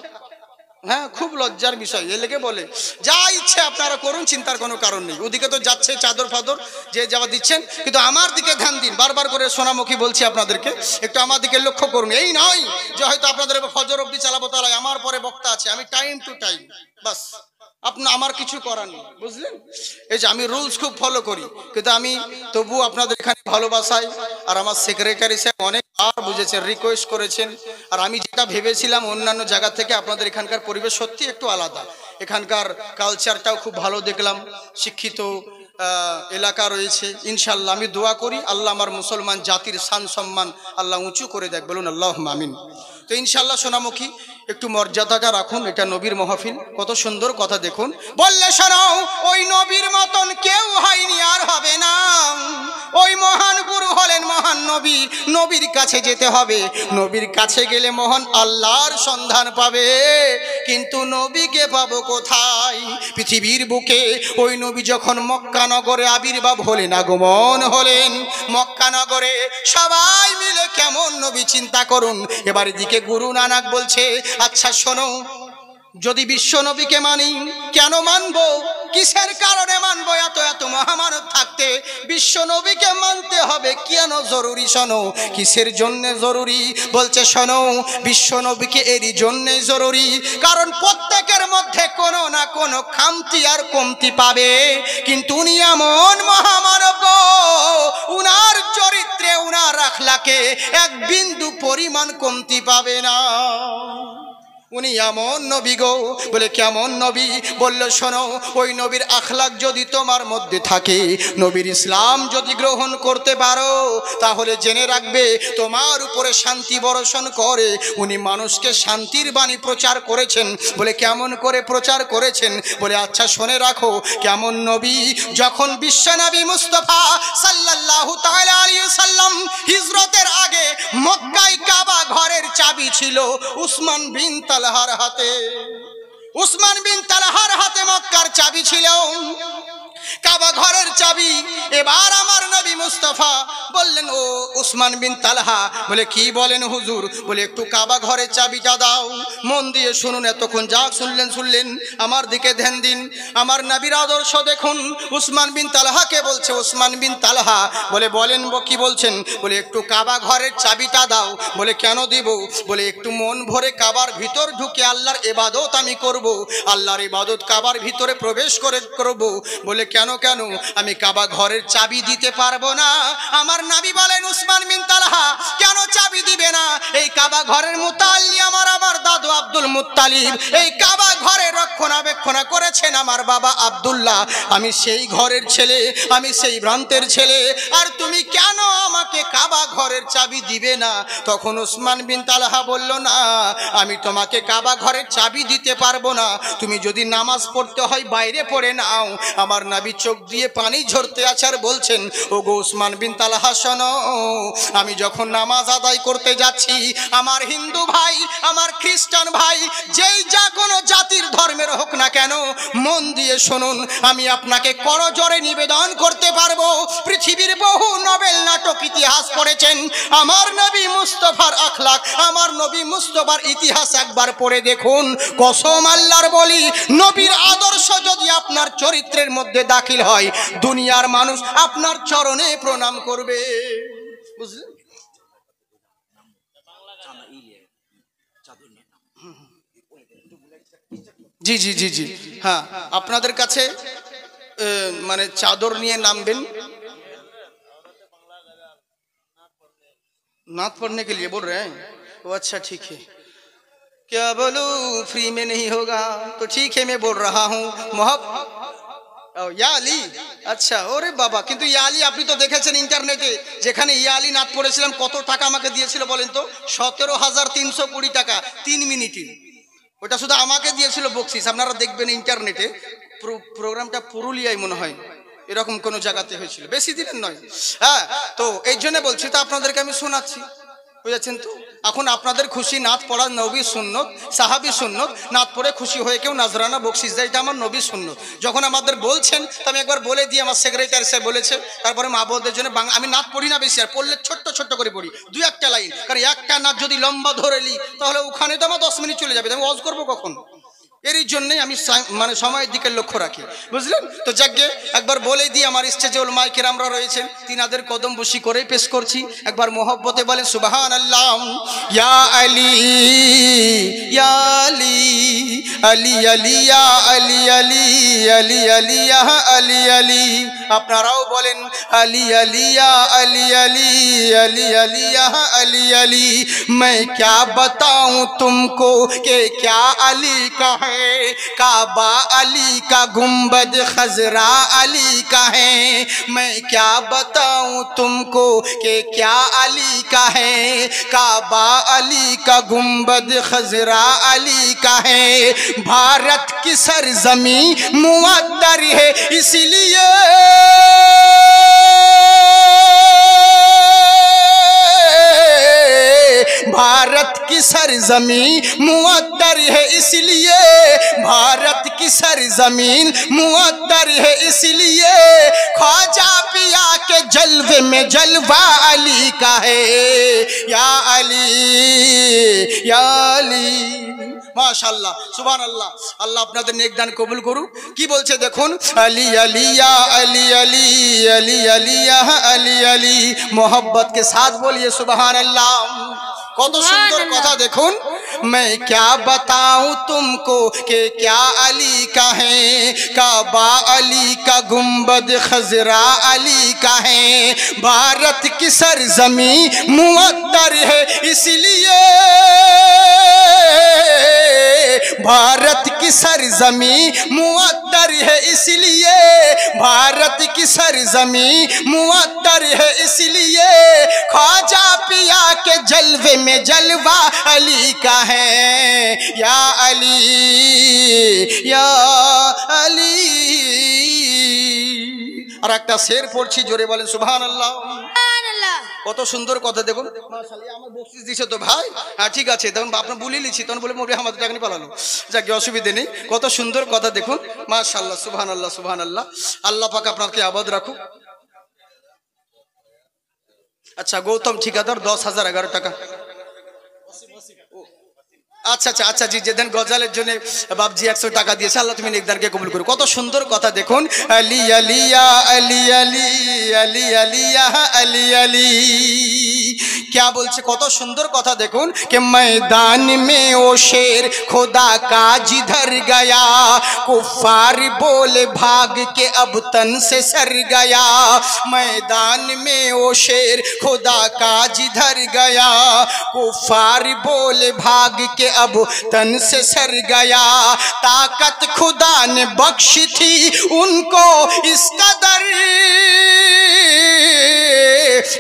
A: হ্যাঁ, খুব লজ্জার বিষয়। এ লেগে বলে যা ইচ্ছে আপনারা করুন, চিন্তার কোনো কারণ নেই। ওদিকে তো যাচ্ছে চাদর ফাদর, যে যাওয়া দিচ্ছেন, কিন্তু আমার দিকে ধ্যান দিন। বারবার করে সোনামুখী বলছি আপনাদেরকে, একটু আমার দিকে লক্ষ্য করুন। এই নয় যে হয়তো আপনাদের ফজর অবধি চালাবো, তাহলে আমার পরে বক্তা আছে, আমি টাইম টু টাইম, বাস আমার কিছু করার নেই, বুঝলেন? এই যে আমি রুলস খুব ফলো করি, কিন্তু আমি তবু আপনাদের এখানে ভালোবাসাই। আর আমার সেক্রেটারি সাহেব অনেকবার বুঝেছেন, রিকোয়েস্ট করেছেন। আর আমি যেটা ভেবেছিলাম অন্যান্য জায়গা থেকে আপনাদের এখানকার পরিবেশ সত্যি একটু আলাদা। এখানকার কালচারটাও খুব ভালো দেখলাম, শিক্ষিত এলাকা রয়েছে। ইনশাল্লাহ আমি দোয়া করি আল্লাহ আমার মুসলমান জাতির শান সম্মান আল্লাহ উঁচু করে দেখ, বলুন আল্লাহুম্মা আমিন। তো ইনশাল্লাহ সোনামুখী একটু মর্যাদাটা রাখুন, এটা নবীর মাহফিল। কত সুন্দর কথা দেখুন। বললে শোনাও, ওই নবীর মতন কেউ হয়নি আর হবে না। ওই মহান গুরু হলেন মহান নবী, নবীর কাছে যেতে হবে। নবীর কাছে গেলে মহান আল্লাহর সন্ধান পাবে। কিন্তু নবীকে পাবো কোথায়? পৃথিবীর বুকে ওই নবী যখন মক্কা নগরে আবির্ভাব হলেন, আগমন হলেন মক্কা নগরে, সবাই মিলে কেমন নবী চিন্তা করুন। এবার দিকে গুরু নানক বলছে, আচ্ছা শোনো, যদি বিশ্ব নবীকে মানি, কেন মানবো? কিসের কারণে মানবো? এত এত মহামানব থাকতে বিশ্ব নবীকে মানতে হবে কেন জরুরি? শোনো কিসের জন্য জরুরি? বলছে শোনো, বিশ্ব নবীকে এরই জন্যই জরুরি কারণ প্রত্যেকের মধ্যে কোনো না কোনো খামতি আর কমতি পাবে, কিন্তু উনি এমন মহামানব গো, উনার চরিত্রে উনার আখলাকে এক বিন্দু পরিমাণ কমতি পাবে না। উনি এমন নবী গো। বলে কেমন নবী? বললো শোনো, ওই নবীর আখলাক যদি তোমার মধ্যে থাকে, নবীর ইসলাম যদি গ্রহণ করতে পারো, তাহলে জেনে রাখবে তোমার উপরে শান্তি বর্ষণ করে। উনি মানুষকে শান্তির বাণী প্রচার করেছেন। বলে কেমন করে প্রচার করেছেন? বলে আচ্ছা শুনে রাখো কেমন নবী। যখন বিশ্বনবী মুস্তাফা সাল্লাল্লাহু তাআলা আলাইহি সাল্লাম হিজরতের আগে মক্কায় কাবা ঘরের চাবি ছিল উসমান বিন তালহার হাতে। উসমান বিন তালহার হাতে মক্কার চাবি ছিল, কাবা ঘরের চাবি। এবার আমার নবী মুস্তাফা বললেন, ও উসমান বিন তালহা। বলে কি বলেন হুজুর? বলে একটু কাবা ঘরের চাবিটা দাও। মন দিয়ে শুনুন, এতক্ষণ যা শুনলেন আমার দিকে ধ্যান দিন। আমার নবীর আদর্শ দেখুন। উসমান বিন তালহাকে বলছে, উসমান বিন তালহা। বলে বলেন কি বলছেন? বলে একটু কাবা ঘরের চাবিটা দাও। বলে কেন দিব? বলে একটু মন ভরে কাবার ভিতর ঢুকে আল্লাহর ইবাদত আমি করব, আল্লাহর ইবাদত কাবার ভিতরে প্রবেশ করে করব। বলে কেন কেন? আমি কাবা ঘরের চাবি দিতে পারবো না। আমার নবী বলেন, উসমান বিন তালহা কেন চাবি দিবে না? এই কাবা ঘরের মুতাল্লি আমার দাদু আব্দুল মুত্তালিব। এই কাবা ঘরে রক্ষণাবেক্ষণ করেছেন আমার বাবা আব্দুল্লাহ। আমি সেই ঘরের ছেলে, আমি সেই ভ্রান্তের ছেলে, আর তুমি কেন আমাকে কাবা ঘরের চাবি দিবে না? তখন উসমান বিন তালহা বলল, না আমি তোমাকে কাবা ঘরের চাবি দিতে পারবো না, তুমি যদি নামাজ পড়তে হয় বাইরে পড়ে নাও। আমার নবী চোখ দিয়ে পানি ঝরতে আছে আর বলছেন, ও গো উসমান বিন তালহা শোনো, আমি যখন নামাজ আদায় করতে যাচ্ছি, আমার হিন্দু ভাই, আমার খ্রিস্টান ভাই, যেই যা কোনো জাতির ধর্মের হোক না কেন, মন দিয়ে শুনুন, আমি আপনাকে করজোরে নিবেদন করতে পারবো, পৃথিবীর বহু নোবেল নাটক ইতিহাস পড়েছেন, আমার নবী মুস্তাফার আখলাক, আমার নবী মুস্তাফার ইতিহাস একবার পড়ে দেখুন। কসম আল্লাহর বলি, নবীর আদর্শ যদি আপনার চরিত্রের মধ্যে দাখিল হয়, দুনিয়ার মানুষ আপনার চরণে প্রণাম করবে। বুঝলেন? জি জি জি জি হ্যাঁ, আপনাদের কাছে মানে চাদর নিয়ে নামবেন। नात पढ़ने के लिए बोल रहे हैं? वो अच्छा ठीक है। क्या बोलूं, फ्री में नहीं होगा तो ठीक है, मैं बोल रहा हूँ ইয়া আলী। আচ্ছা, ওরে বাবা, কিন্তু ইয়া আলী আপনি তো দেখেছেন ইন্টারনেটে, যেখানে ইয়া আলী নাত পড়েছিলাম কত টাকা আমাকে দিয়েছিল বলেন তো? 17,320 টাকা 3 মিনিটে। ওটা শুধু আমাকে দিয়েছিল বকশিস। আপনারা দেখবেন ইন্টারনেটে, প্রোগ্রামটা পুরুলিয়ায় মনে হয় এরকম কোন জায়গাতে হয়েছিল, বেশি দিনের নয়। হ্যাঁ, তো এই জন্য বলছি, তো আপনাদেরকে আমি শোনাচ্ছি, বুঝেছেন তো? এখন আপনাদের খুশি নাত পড়ার নবী সুন্নত, সাহাবী সুন্নত, নাত পড়ে খুশি হয়ে কেউ নাজরানা বকশিস দেয়, এটা আমার নবী সুন্নত। যখন আমাদের বলছেন তো আমি একবার বলে দিই, আমার সেক্রেটারি সাহেব বলেছে, তারপরে মা বোনদের জন্য আমি নাত পড়ি না বেশি, আর পড়লে ছোট্ট ছোট্ট করে পড়ি, 2-1টা লাইন, কারণ একটা নাত যদি লম্বা ধরে নিই তাহলে ওখানে তো আমার 10 মিনিট চলে যাবে, আমি ওয়াজ করবো কখন? এরই জন্যই আমি মানে সময়ের দিকে লক্ষ্য রাখি, বুঝলেন তো? যাকে একবার বলে দিই, আমার স্টেজে উলামায়ে কেরামরা রয়েছেন, তিনাদের কদম বসি করে পেশ করছি, একবার মোহব্বতে বলেন সুবহানাল্লাহ। ইয়া আলী ইয়া আলী আলী আলী ইয়া আলী আলী আলী আলী ইয়া আলী আলী। আপনারাও বলেন আলী আলী ইয়া আলী আলী আলী আলী ইয়া আলী আলী। मैं क्या बताऊं तुमको कि क्या अली का है, काबा अली का, गुंबद खजरा अली का है। मैं क्या बताऊं तुमको कि क्या अली का है, काबा अली का, गुंबद खजरा अली का है। भारत की सरजमी मुअत्तर है इसलिए, भारत की सरजमीन मुअत्तर है इसलिए, भारत की सरजमीन मुअत्तर है इसलिए, ख्वाजा पिया के जलवे में जलवा अली का है। या अली या अली মাশাআল্লাহ সুবহানাল্লাহ। আল্লাহ আপনাদের নেক দান কবুল করুক। কি বলছে দেখুন, আলী আলিয়া আলী আলী আলী আলিয়া আলী আলী, मोहब्बत के साथ बोलिए सुभान अल्लाह। कत सुंदर कथा देखुन, मैं क्या बताऊं तुमको कि क्या अली का है, काबा अली का गुंबद खजरा अली का है, भारत की सरजमी मुअत्तर है इसलिए, भारत की सरजमी मुअत्तर है इसलिए, भारत की सरजमी मुअत्तर है इसलिए, ख्वाजा पिया के जलवे में जलवा अली का है, या अली या अली। और एक शेर पढ़ी जोरे बोलें सुबहानाल्लाह। কত সুন্দর কথা দেখুন, মাশাআল্লাহ। আমার বকশিশ দিছে তো ভাই, হ্যাঁ ঠিক আছে, তখন আপনার বলে লিছি, তখন বলে মোরে আমাদের টাকা নিয়ে পালালো, যাকে অসুবিধে নেই। কত সুন্দর কথা দেখুন, মাশাআল্লাহ সুবহানাল্লাহ সুবহানাল্লাহ। আল্লাহ পাক আপনাকে আবাদ রাখুক। আচ্ছা গৌতম ঠিকাদার 10,011 টাকা। আচ্ছা আচ্ছা আচ্ছা জি, যেদিন গজালের জন্য বাবজি 100 টাকা দিয়েছে, আল্লাহ তুমি নেকদারকে কবুল করো। কত সুন্দর কথা দেখুন, আলী আলিয়া আলী আলী আলী আলিয়া আলী আলী। क्या बोलছে, কত সুন্দর কথা দেখুন, कि मैदान में ओ शेर खुदा का जिधर गया, कुफार बोले भाग के अब तन से सर गया, मैदान में ओ शेर खुदा का जिधर गया, कुफार बोले भाग के अब तन से सर गया, ताकत खुदा ने बख्शी थी उनको इस कदर,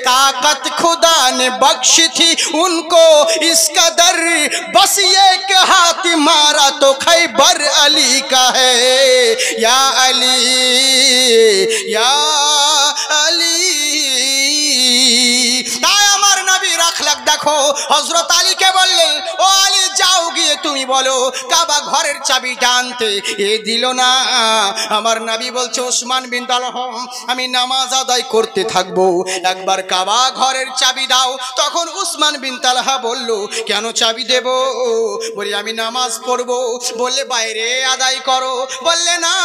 A: ताकत खुदा ने बख्शी थी उनको इस कदर, बस एक हाथ मारा तो खैबर अली का है, या अली या अली। তাই আমার নবী রাখলাক, দেখো হযরত আলীকে বললেন, ও আলী যাও গিয়ে তুমি বলো কাবা ঘরের চাবিটা আনতে, এ দিল না। আমার নবী বলছে, ওসমান বিন তালহা আমি নামাজ আদায় করতে থাকবো, একবার কাবা ঘরের চাবি দাও। তখন উসমান বিন তালহা বলল, কেন চাবি দেব? বলি আমি নামাজ পড়বো। বললে বাইরে আদায় করো। বললে না,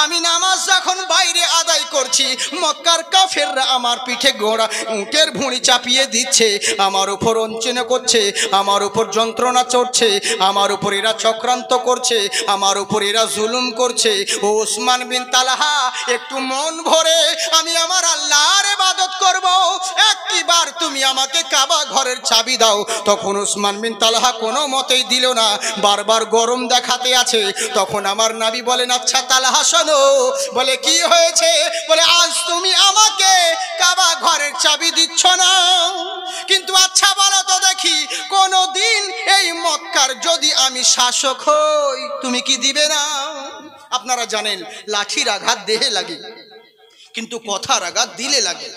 A: আমি নামাজ যখন বাইরে আদায় করছি, মক্কার কাফেররা আমার পিঠে ঘোড়া উটের ভুঁড়ি চাপিয়ে দিচ্ছে, আমার উপর অঞ্চনা করছে, আমার উপর যন্ত্রণা চড়ছে, আমার উপর এরা চক্রান্ত করছে, আমার উপর এরা জুলুম করছে। ও উসমান বিন তালহা একটু মন ভরে আমি আমার আল্লাহর ইবাদত করব, একবার তুমি আমাকে কাবা ঘরের চাবি দাও। তখন উসমান বিন তালহা কোনো মতেই দিল না, বারবার গরম দেখাতে আছে। তখন আমার নবী বলেন, আচ্ছা তালহা শোনো। বলে কি হয়েছে? বলে আজ তুমি আমাকে কাবা ঘরের চাবি দিচ্ছ না, কিন্তু আচ্ছা বলো তো দেখি, কোনদিন এই মক্কার যদি আমি শাসক হই তুমি কি দিবে না? আপনারা জানেন লাঠির আঘাত দেহে লাগে, কিন্তু কথার আঘাত দিলে লাগে।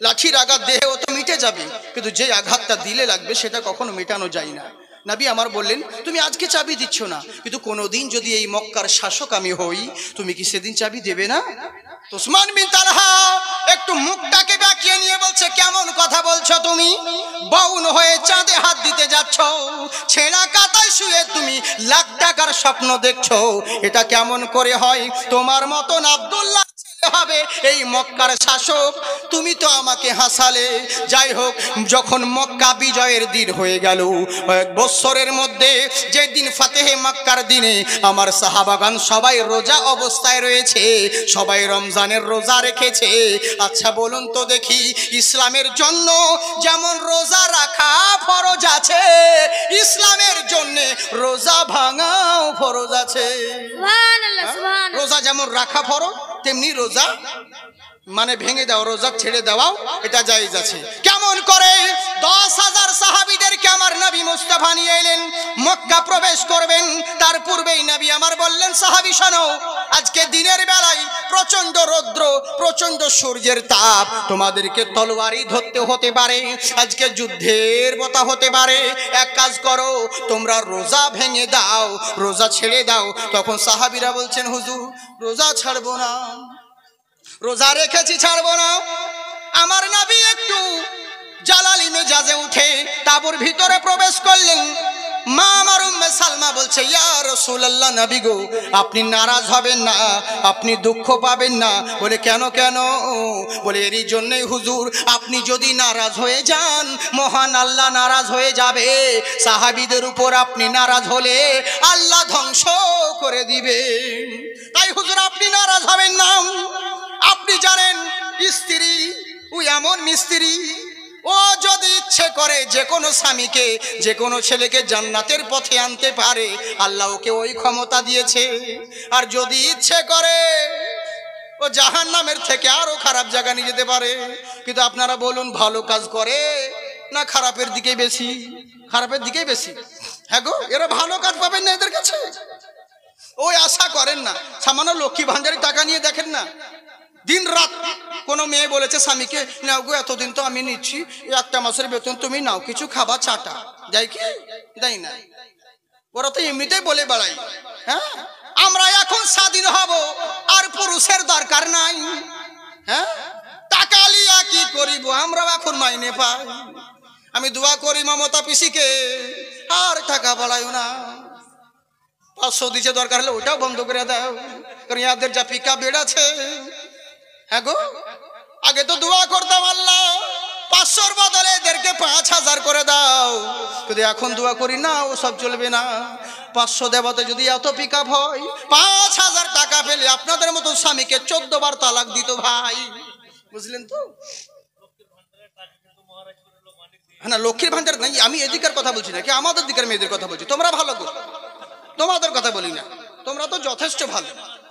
A: লাঠির আঘাত দেহে ও তো মিটে যাবে, কিন্তু যে আঘাতটা দিলে লাগবে সেটা কখনো মেটানো যায় না। নবী আমার বললেন, তুমি আজকে চাবি দিচ্ছ না, কিন্তু কোনোদিন যদি এই মক্কার শাসক আমি হই তুমি কি সেদিন চাবি দেবে না? উসমান বিন তালহা একটু মুখটাকে বাঁকিয়ে নিয়ে বলছে, কেমন কথা বলছো তুমি? বাউন হয়ে চাঁদে হাত দিতে যাচ্ছ, ছেঁড়া কাতায় শুয়ে তুমি লাখ টাকার স্বপ্ন দেখছো, এটা কেমন করে হয়? তোমার মতন আব্দুল্লাহ হবে এই মক্কার শাসক, তুমি তো আমাকে হাসালে। যাই হোক, যখন মক্কা বিজয়ের দিন হয়ে গেল, এক বছরের মধ্যে যে দিন ফাতেহে মক্কার দিনে আমার সাহাবাগান সবাই রোজা অবস্থায় রয়েছে, সবাই রমজানের রোজা রেখেছে। আচ্ছা বলুন তো দেখি, ইসলামের জন্য যেমন রোজা রাখা ফরজ আছে, ইসলামের জন্য রোজা ভাঙাও ফরজ আছে।
B: সুবহানাল্লাহ সুবহানাল্লাহ।
A: রোজা যেমন রাখা ফরজ, তেমনি রোজা মানে ভেঙে দাও, রোজা ছেড়ে দেওয়াও এটা জায়েজ আছে। কেমন করে? 10,000 সাহাবীদেরকে আমার নবী মুস্তাফা নিয়ে এলেন, মক্কা প্রবেশ করবেন। তার পূর্বেই নবী আমার বললেন, সাহাবী শোনো, আজকে দিনের বেলায় প্রচন্ড রৌদ্র, প্রচন্ড সূর্যের তাপ, তোমাদেরকে তলোয়ারি ধরতে হতে পারে, আজকে যুদ্ধের মতো হতে পারে। এক কাজ করো, তোমরা রোজা ভেঙে দাও, রোজা ছেড়ে দাও। তখন সাহাবীরা বলছেন, হুজুর রোজা ছাড়বো না, রোজা রেখেছি ছাড়বো না। আমার নবী একটু জালালি মেজাজে উঠে তাঁবুর ভিতরে প্রবেশ করলেন। মা আমার উম্মে সালমা বলছে ইয়া রাসূলুল্লাহ নবী গো আপনি নারাজ হবেন না, আপনি দুঃখ পাবেন না। বলে কেন কেন? বলে এরই জন্যই হুজুর, আপনি যদি নারাজ হয়ে যান মহান আল্লাহ নারাজ হয়ে যাবে, সাহাবীদের উপর আপনি নারাজ হলে আল্লাহ ধ্বংস করে দিবে। তাই হুজুর আপনি নারাজ হবেন না। আপনি জানেন স্ত্রী ও এমন মিস্ত্রি, ও যদি ইচ্ছে করে যে কোনো স্বামীকে যে কোনো ছেলেকে জান্নাতের পথে আনতে পারে, আল্লাহ ওকে ওই ক্ষমতা দিয়েছে। আর যদি ইচ্ছে করে ও জাহান্নামের থেকে আরো খারাপ জায়গা নিয়ে যেতে পারে। কিন্তু আপনারা বলুন ভালো কাজ করে না খারাপের দিকেই বেশি? খারাপের দিকেই বেশি। হ্যাঁ গো, এরা ভালো কাজ পাবেন না এদের কাছে? ওই আশা করেন না। সামান্য লক্ষ্মী ভান্ডারের টাকা নিয়ে দেখেন না, দিন রাত কোনো মেয়ে বলেছে স্বামীকে নাও গো এতদিন তো আমি নিচ্ছি, একটা মাসের বেতন তুমি নাও, কিছু খাবা চাটা, যাই কি দেয় না। ওরা তো এমনিতেই বলে বেড়াই হ্যাঁ আমরা এখন স্বাধীন হব আর পুরুষের দরকার নাই। হ্যাঁ টাকা লিয়া কি করিব, আমরাও এখন মাইনে পাই। আমি দোয়া করি মমতা পিসিকে আর টাকা বাড়াইও না, 500 দিচ্ছে, দরকার হলে ওটাও বন্ধ করে দাও, কারণ ইয়াদের যা পিকা বেড়েছে। হ্যাঁ গো, আগে তো দোয়া করতাম আল্লাহ 500-র বদলে এদেরকে 5000 করে দাও, কিন্তু এখন দোয়া করি না ও সব চলবে না। 500 দেবতে যদি এত পিক আপ হয়, 5000 টাকা পেলে আপনাদের মতো স্বামীকে 14 বার তালাক দিত ভাই, বুঝলেন তো? হ্যাঁ না, লক্ষ্মীর ভান্ডার নাই, আমি এদিকের কথা বলছি না, কি আমাদের দিকের মেয়েদের কথা বলছি। তোমরা ভালো গো, তোমাদের কথা বলি না, তোমরা তো যথেষ্ট ভালো।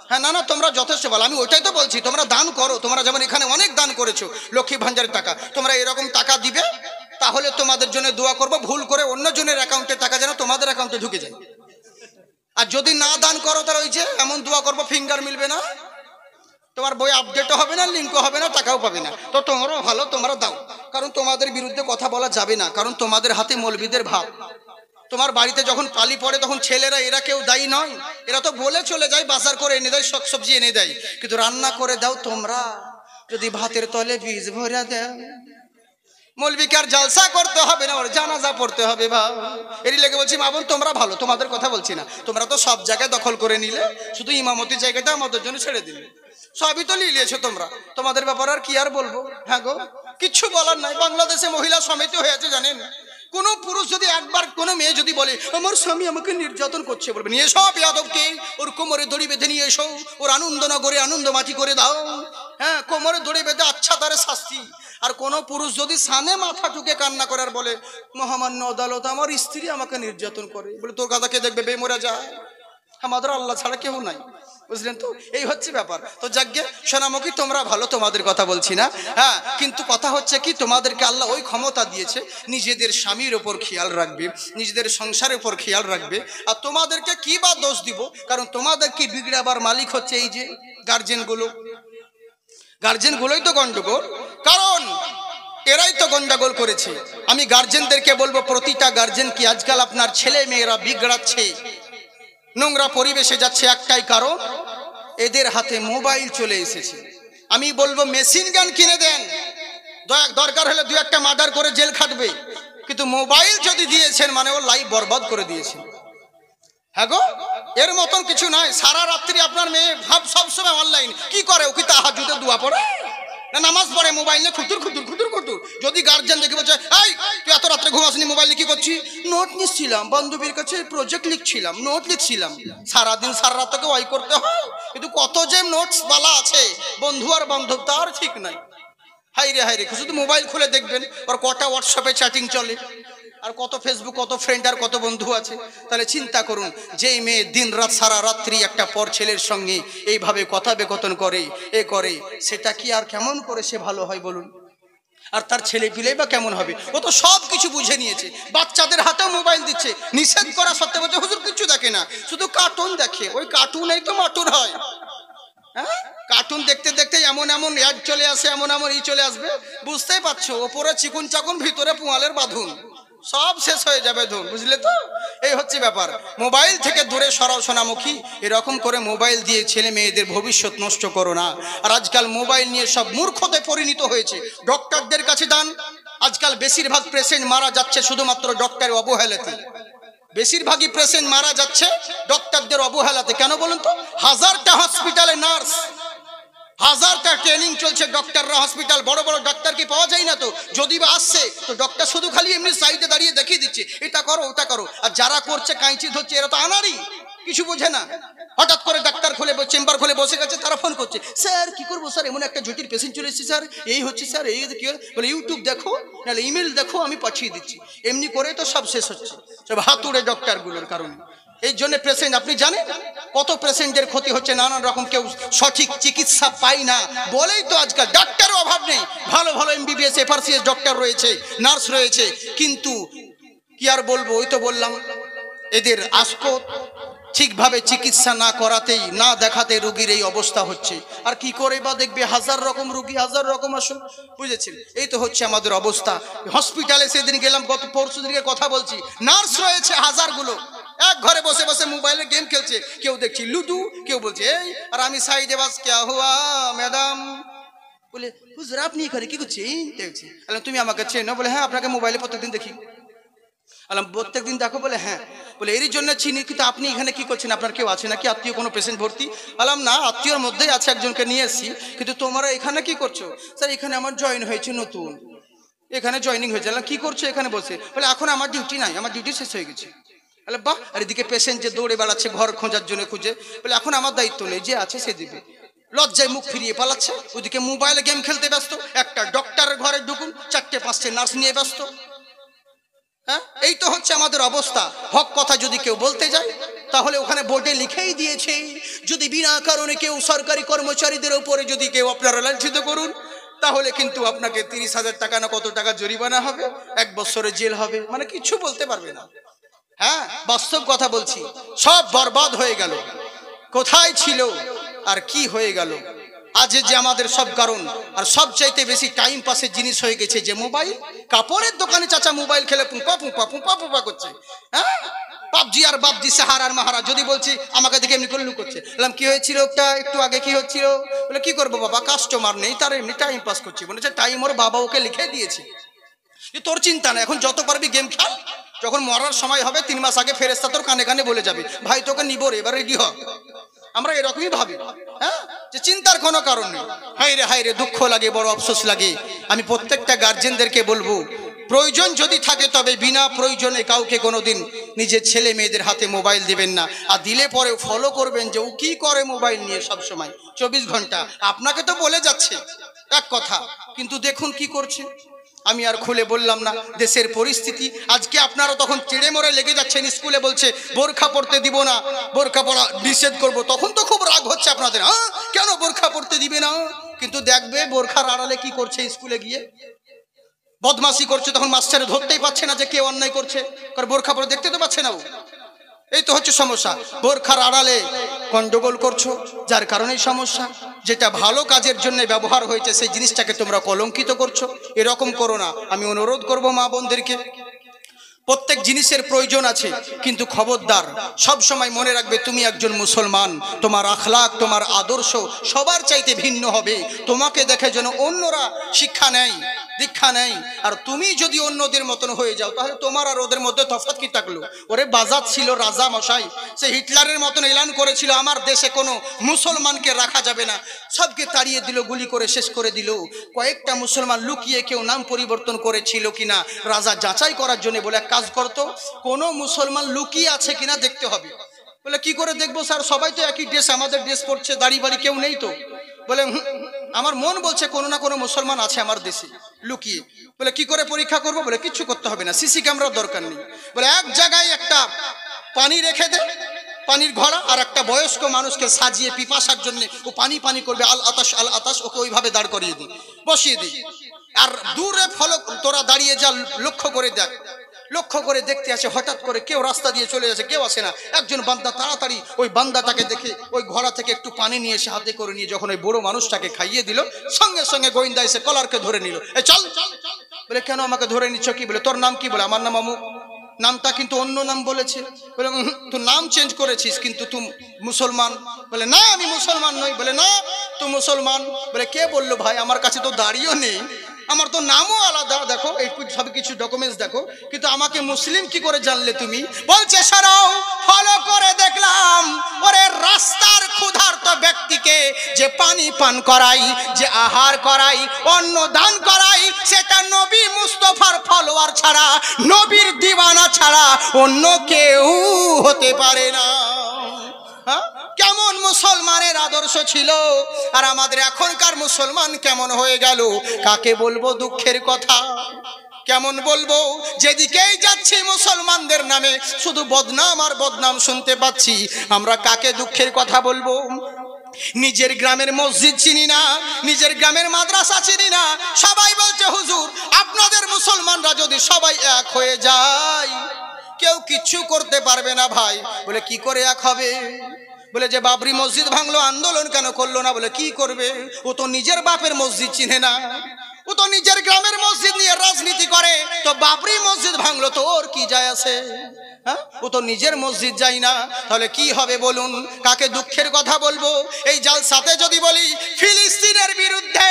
A: হ্যাঁ না না, তোমরা যথেষ্ট ভালো, আমি ওইটাই তো বলছি। তোমরা দান করো, তোমরা যেমন এখানে অনেক দান করেছো লক্ষ্মী ভান্ডারের টাকা, তোমরা এরকম টাকা দিবে, তাহলে তোমাদের জন্য দোয়া করবো ভুল করে অন্যজনের অ্যাকাউন্টে টাকা যেন তোমাদের অ্যাকাউন্টে ঢুকে যায়। আর যদি না দান করো তাহলে ওই যে এমন দোয়া করবো ফিঙ্গার মিলবে না, তোমার বই আপডেটও হবে না, লিঙ্কও হবে না, টাকাও পাবে না। তো তোমরাও ভালো, তোমরা দাও, কারণ তোমাদের বিরুদ্ধে কথা বলা যাবে না, কারণ তোমাদের হাতে মৌলবীদের ভাব। তোমার বাড়িতে যখন পালি পড়ে তখন ছেলেরা এরা কেউ দায়ী নয়, এরা তো বলে চলে যায়, বাজার করে এনে দেয়, শাক সবজি এনে দেয়, কিন্তু রান্না করে দাও তোমরা। যদি ভাতের তলে বীজ ভরে দাও, মৌলবীকে আর জালসা করতে হবে না, ওর জানাজা পড়তে হবে। ভাব এরই লেগে বলছি মা বোন তোমরা ভালো, তোমাদের কথা বলছি না। তোমরা তো সব জায়গায় দখল করে নিলে, শুধু ইমামতি জায়গাটা আমাদের জন্য ছেড়ে দিলে, সবই তো নিয়েছো তোমরা, তোমাদের ব্যাপারে আর কি আর বলবো। হ্যাঁ গো, কিচ্ছু বলার নাই। বাংলাদেশে মহিলা সমিতি হয়ে আছে জানেন, কোন পুরুষ যদি একবার কোন মেয়ে যদি বলে আমার স্বামী আমাকে নির্যাতন করছে, বলবে নিয়ে এসো বেয়াদবকে, ওর কোমরে দড়ি বেঁধে নিয়ে এসো, ওর আনন্দনগরে আনন্দ মাটি করে দাও। হ্যাঁ, কোমরে দড়ি বেঁধে আচ্ছা তারে শাস্তি। আর কোন পুরুষ যদি সানে মাথা ঠুকে কান্না করে আর বলে মহামান্য আদালত আমার স্ত্রী আমাকে নির্যাতন করে, বলে তোর কাদাকে দেখবে বেমরা যায়, আমাদের আল্লাহ ছাড়া কেউ নাই, বুঝলেন তো? এই হচ্ছে ব্যাপার। তো যাজ্ঞে সোনামুখী তোমরা ভালো, তোমাদের কথা বলছি না। হ্যাঁ, কিন্তু কথা হচ্ছে কি, তোমাদেরকে আল্লাহ ওই ক্ষমতা দিয়েছে, নিজেদের স্বামীর ওপর খেয়াল রাখবে, নিজেদের সংসারের উপর খেয়াল রাখবে। আর তোমাদেরকে কি বা দোষ দিব, কারণ তোমাদেরকে বিগড়াবার মালিক হচ্ছে এই যে গার্জেনগুলো। গার্জেনগুলোই তো গন্ডগোল, কারণ এরাই তো গন্ডগোল করেছে। আমি গার্জেনদেরকে বলবো, প্রতিটা গার্জেন কি আজকাল আপনার ছেলে মেয়েরা বিগড়াচ্ছে, নোংরা পরিবেশে যাচ্ছে, একটাই কারণ এদের হাতে মোবাইল চলে এসেছে। আমি বলবো মেশিন গান কিনে দেন, দরকার হলে 2-1টা মার্ডার করে জেল খাটবে, কিন্তু মোবাইল যদি দিয়েছেন মানে ও লাইফ বরবাদ করে দিয়েছেন। হ্যাঁ গো, এর মতন কিছু নয়। সারা রাত্রি আপনার মেয়ে ভাব সবসময় অনলাইন, কি করে? ও কি তাহাজ্জুদে দোয়া পড়ে না নামাজ পড়ে? মোবাইল নিয়ে খুতুর খুতুর খুতুর খুতুর। যদি গার্জেন দেখে বলছে এই তুই এত রাত্রে ঘুমাসনি, মোবাইলে কি করছি? নোট নিচ্ছিলাম, বান্ধবীর কাছে প্রজেক্ট লিখছিলাম, নোট লিখছিলাম। সারাদিন সারা রাত তোকে ওয়াই করতে হয়, কিন্তু কত যে নোটস বালা আছে, বন্ধু আর বান্ধব তার ঠিক নাই। হাই রে, শুধু মোবাইল খুলে দেখবেন ওর কটা হোয়াটসঅ্যাপে চ্যাটিং চলে, আর কত ফেসবুক, কত ফ্রেন্ড আর কত বন্ধু আছে। তাহলে চিন্তা করুন, যেই মেয়ে দিন রাত সারা রাত্রি একটা পর ছেলের সঙ্গে এইভাবে কথা বেকথন করে, সেটা কি আর কেমন করে সে ভালো হয় বলুন? আর তার ছেলে পিলেই বা কেমন হবে? ও তো সব কিছু বুঝে নিয়েছে, বাচ্চাদের হাতেও মোবাইল দিচ্ছে, নিষেধ করা সত্ত্বেও বলছে হুজুর কিছু দেখে না, শুধু কার্টুন দেখে। ওই কার্টুনেই তো মাটুর হয়। হ্যাঁ, কার্টুন দেখতে দেখতে এমন অ্যাড চলে আসে, এমন ই চলে আসবে, বুঝতেই পারছো, ওপরে চিকুন চাকুন, ভিতরে পোয়ালের বাঁধুন, সব শেষ হয়ে যাবে ধুন, বুঝলে তো? এই হচ্ছে ব্যাপার। মোবাইল থেকে দূরে সরাও সোনামুখী, এরকম করে মোবাইল দিয়ে ছেলে মেয়েদের ভবিষ্যৎ নষ্ট করো না। আর আজকাল মোবাইল নিয়ে সব মূর্খতে পরিণত হয়েছে। ডক্টরদের কাছে দান, আজকাল বেশিরভাগ পেশেন্ট মারা যাচ্ছে শুধুমাত্র ডক্টরের অবহেলাতে। বেশিরভাগই পেশেন্ট মারা যাচ্ছে ডক্টরদের অবহেলাতে। কেন বলুন তো? হাজারটা হসপিটালে নার্স, হাজারটা ট্রেনিং চলছে, ডক্টররা হসপিটাল বড় বড় ডাক্তার কি পাওয়া যায় না? তো যদি বা আসছে তো ডক্টর শুধু খালি এমনি সাইডে দাঁড়িয়ে দেখিয়ে দিচ্ছে এটা করো ওটা করো, আর যারা করছে কাঁচি ধরছে এরা তো আনারই, কিছু বোঝে না। হঠাৎ করে ডাক্তার খুলে চেম্বার খুলে বসে গেছে, তারা ফোন করছে, স্যার কি করবো স্যার, এমন একটা জটিল পেশেন্ট চলে এসেছে স্যার, এই হচ্ছে স্যার, এই কি বলে ইউটিউব দেখো নাহলে ইমেল দেখো, আমি পাঠিয়ে দিচ্ছি। এমনি করে তো সব শেষ হচ্ছে, সব হাতুড়ে ডক্টরগুলোর কারণে। এই জন্য পেশেন্ট, আপনি জানেন কত পেশেন্টের ক্ষতি হচ্ছে, নানান রকম, কেউ সঠিক চিকিৎসা পায় না বলেই তো আজকাল ডাক্তারও অভাব নেই। ভালো ভালো MBBS FRCS ডক্টর রয়েছে, নার্স রয়েছে, কিন্তু কি আর বলবো, ওই তো বললাম এদের আজকো ঠিকভাবে চিকিৎসা না করাতেই, না দেখাতে রোগীর এই অবস্থা হচ্ছে। আর কি করে বা দেখবে, হাজার রকম রোগী, হাজার রকম আসুন, বুঝেছেন? এই তো হচ্ছে আমাদের অবস্থা। হসপিটালে সেদিন গেলাম, গত পরশু দিনের কথা বলছি, নার্স রয়েছে হাজারগুলো, এক ঘরে বসে বসে মোবাইলে গেম খেলছে, কেউ দেখছি লুডু, কেউ বলছে এই, আর আমি সাইডে বাস, ক্যা হুয়া ম্যাডাম, বলে হুজুর আপনি এখানে কি করছেন? দেখছি তুমি আমাকে চেনো? বলে হ্যাঁ, আপনাকে মোবাইলে প্রত্যেকদিন দেখি। আলাম প্রত্যেকদিন দেখো? বলে হ্যাঁ। বলে এরই জন্য চিনি, কিন্তু আপনি এখানে কি করছেন? আপনার কেউ আছে নাকি আত্মীয়, কোনো পেশেন্ট ভর্তি? আলাম না, আত্মীয়র মধ্যেই আছে, একজনকে নিয়ে এসেছি, কিন্তু তোমরা এখানে কি করছো? স্যার এখানে আমার জয়েন হয়েছে নতুন, এখানে জয়েনিং হয়েছে। কি করছো এখানে বসে? বলে এখন আমার ডিউটি নাই, আমার ডিউটি শেষ হয়ে গেছে। বলে বাহ। আর এদিকে পেশেন্ট যে দৌড়ে বেড়াচ্ছে ঘর খোঁজার জন্য, খুঁজে, বলে এখন আমার দায়িত্ব নেই, যে আছে সে দিবে। লজ্জায় মুখ ফিরিয়ে পালাচ্ছে, ওদিকে মোবাইলে গেম খেলতে ব্যস্ত, একটা ডক্টরের ঘরে ঢুকুন 4-5টে নার্স নিয়ে ব্যস্ত। হ্যাঁ, এই তো হচ্ছে আমাদের অবস্থা। হক কথা যদি কেউ বলতে যায়, তাহলে ওখানে বোর্ডে লিখেই দিয়েছে, যদি বিনা কারণে কেউ সরকারি কর্মচারীদের উপরে যদি কেউ আপনারা লাঞ্ছিত করুন, তাহলে কিন্তু আপনাকে 30,000 টাকা না কত টাকা জরিমানা হবে, 1 বছরের জেল হবে, মানে কিছু বলতে পারবে না। হ্যাঁ, বাস্তব কথা বলছি, সব বরবাদ হয়ে গেল। কোথায় ছিল আর কি হয়ে গেল? আজ যে আমাদের সব কারণ, আর সবচাইতে বেশি টাইম পাসের জিনিস হয়ে গেছে যে মোবাইল। কাপড়ের দোকানে চাচা মোবাইল খেলে পুপা পুপা পুপা পুপা করছে। হ্যাঁ, পাবজি আর বাবজি, সাহারা আর মাহারা, যদি বলছি আমাকে দেখে এমনি করে লুক করছে। বললাম কি হয়েছিল ওটা একটু আগে, কি হচ্ছিল? বলে কি করবো বাবা, কাস্টমার নেই, তার এমনি টাইম পাস করছি। বলেছে টাইম ওর বাবা ওকে লিখে দিয়েছে, যে তোর চিন্তা না, এখন যত পারবি গেম খেল, যখন মরার সময় হবে 3 মাস আগে ফেরেশতা তোর কানে কানে বলে যাবে, ভাই তোকে নিব রে, এবার রেডি হ। আমরা এরকমই ভাবি, হ্যাঁ, যে চিন্তার কোনো কারণ নেই। হায় রে দুঃখ লাগে, বড় আফসোস লাগে। আমি প্রত্যেকটা গার্জেনদেরকে বলবো, প্রয়োজন যদি থাকে তবে বিনা প্রয়োজনে কাউকে কোনোদিন নিজের ছেলে মেয়েদের হাতে মোবাইল দিবেন না। আর দিলে পরে ফলো করবেন যে ও কি করে মোবাইল নিয়ে সব সময় 24 ঘন্টা। আপনাকে তো বলে যাচ্ছে এক কথা, কিন্তু দেখুন কি করছে। আমি আর খুলে বললাম না দেশের পরিস্থিতি। আজকে আপনারা তখন চেড়ে মরে লেগে যাচ্ছেন, স্কুলে বলছে বোরখা পড়তে দিব না, বোরখা পড়া নিষেধ করব, তখন তো খুব রাগ হচ্ছে আপনাদের, হ্যাঁ কেন বোরখা পড়তে দিবে না? কিন্তু দেখবে বোরখার আড়ালে কি করছে, স্কুলে গিয়ে বদমাশি করছে, তখন মাস্টারে ধরতেই পারছে না যে কে অন্যায় করছে, কারণ বোরখা পরে দেখতে তো পাচ্ছে না ও। এই তো হচ্ছে সমস্যা, বোরখার আড়ালে গন্ডগোল করছো, যার কারণেই সমস্যা। যেটা ভালো কাজের জন্য ব্যবহার হয়েছে সেই জিনিসটাকে তোমরা কলঙ্কিত করছো, এরকম করো না। আমি অনুরোধ করব মা বোনদেরকে, প্রত্যেক জিনিসের প্রয়োজন আছে, কিন্তু খবরদার সব সময় মনে রাখবে তুমি একজন মুসলমান, তোমার আখলাক, তোমার আদর্শ সবার চাইতে ভিন্ন হবে। তোমাকে দেখে যেন অন্যরা শিক্ষা নেয়, দীক্ষা নেয়। আর তুমি যদি অন্যদের মতন হয়ে যাও, তাহলে তোমার আর ওদের মধ্যে তফাৎ কি থাকলো? ওরে বাজাত ছিল রাজা মশাই, সে হিটলারের মতন এলান করেছিল আমার দেশে কোনো মুসলমানকে রাখা যাবে না, সবকে তাড়িয়ে দিল, গুলি করে শেষ করে দিল। কয়েকটা মুসলমান লুকিয়ে কেউ নাম পরিবর্তন করেছিল কিনা রাজা যাচাই করার জন্য বলে এক কাজ করতো, কোনো মুসলমান লুকিয়ে আছে কিনা দেখতে হবে। বলে কি করে দেখবো স্যার, সবাই তো একই ড্রেস, আমাদের ড্রেস পরছে, দাড়ি বাড়ি কেউ নেই তো। বলে আমার মন বলছে কোনো না কোনো মুসলমান আছে আমার দেশে লুকিয়ে। বলে কি করে পরীক্ষা করবো? বলে কিচ্ছু করতে হবে না, সিসি ক্যামেরার দরকার নেই। বলে এক জায়গায় একটা পানি রেখে দে, পানির ঘড়া, আর একটা বয়স্ক মানুষকে সাজিয়ে পিপাসার জন্য ও পানি পানি করবে, আল আতাস আল আতাস, ওকে ওইভাবে দাঁড় করিয়ে দিই, বসিয়ে দিই। আর দূরে ফলক তোরা দাঁড়িয়ে যা, লক্ষ্য করে দেখ। লক্ষ্য করে দেখতে আসে, হঠাৎ করে কেউ রাস্তা দিয়ে চলে যাচ্ছে, কেউ আসে না। একজন বান্দা তাড়াতাড়ি ওই বান্দাটাকে দেখে ওই ঘোড়া থেকে একটু পানি নিয়ে এসে হাতে করে নিয়ে যখন ওই বুড়ো মানুষটাকে খাইয়ে দিল, সঙ্গে সঙ্গে গোয়েন্দা এসে কলারকে ধরে নিল। এই চল। বলে কেন আমাকে ধরে নিচ্ছ? কি? বলে তোর নাম কি? বলে আমার নাম অমুক। নামটা কিন্তু অন্য নাম বলেছে। বলে তুই নাম চেঞ্জ করেছিস, কিন্তু তুই মুসলমান। বলে না আমি মুসলমান নই। বলে না তুই মুসলমান। বলে কে বললো ভাই? আমার কাছে তো দাড়িও নেই, আমার তো নামও আলাদা, দেখো এই সব কিছু ডকুমেন্টস দেখো, কিন্তু আমাকে মুসলিম কি করে জানলে তুমি? বলছে সরাও, ফলো করে দেখলাম ওরে রাস্তার ক্ষুধার্ত ব্যক্তিকে যে পানি পান করাই, যে আহার করাই, অন্ন দান করাই, সেটা নবী মুস্তফার ফলোয়ার ছাড়া, নবীর দিওয়ানা ছাড়া অন্য কেউ হতে পারে না। কেমন মুসলমানের আদর্শ ছিল, আর আমাদের এখনকার মুসলমান কেমন হয়ে গেল? কাকে বলবো দুঃখের কথা, কেমন বলবো? যেদিকেই যাচ্ছি মুসলমানদের নামে শুধু বদনাম আর বদনাম শুনতে পাচ্ছি। আমরা কাকে দুঃখের কথা বলবো? নিজের গ্রামের মসজিদ চিনি না, নিজের গ্রামের মাদ্রাসা চিনি না। সবাই বলছে হুজুর আপনাদের মুসলমানরা যদি সবাই এক হয়ে যায় কেউ কিচ্ছু করতে পারবে না। ভাই বলে কি করে এক হবে? বলে যে বাবরি মসজিদ ভাঙলো, আন্দোলন কেন করলো না? বলে কি করবে, ও তো নিজের বাপের মসজিদ চিনে না, ও তো নিজের গ্রামের মসজিদ নিয়ে রাজনীতি করে, তো বাবরি মসজিদ ভাঙলো তো ওর কি যায় আছে? হ্যাঁ, ও তো নিজের মসজিদ যাই না, তাহলে কি হবে বলুন? কাকে দুঃখের কথা বলবো? এই জালসাতে যদি বলি ফিলিস্তিনের বিরুদ্ধে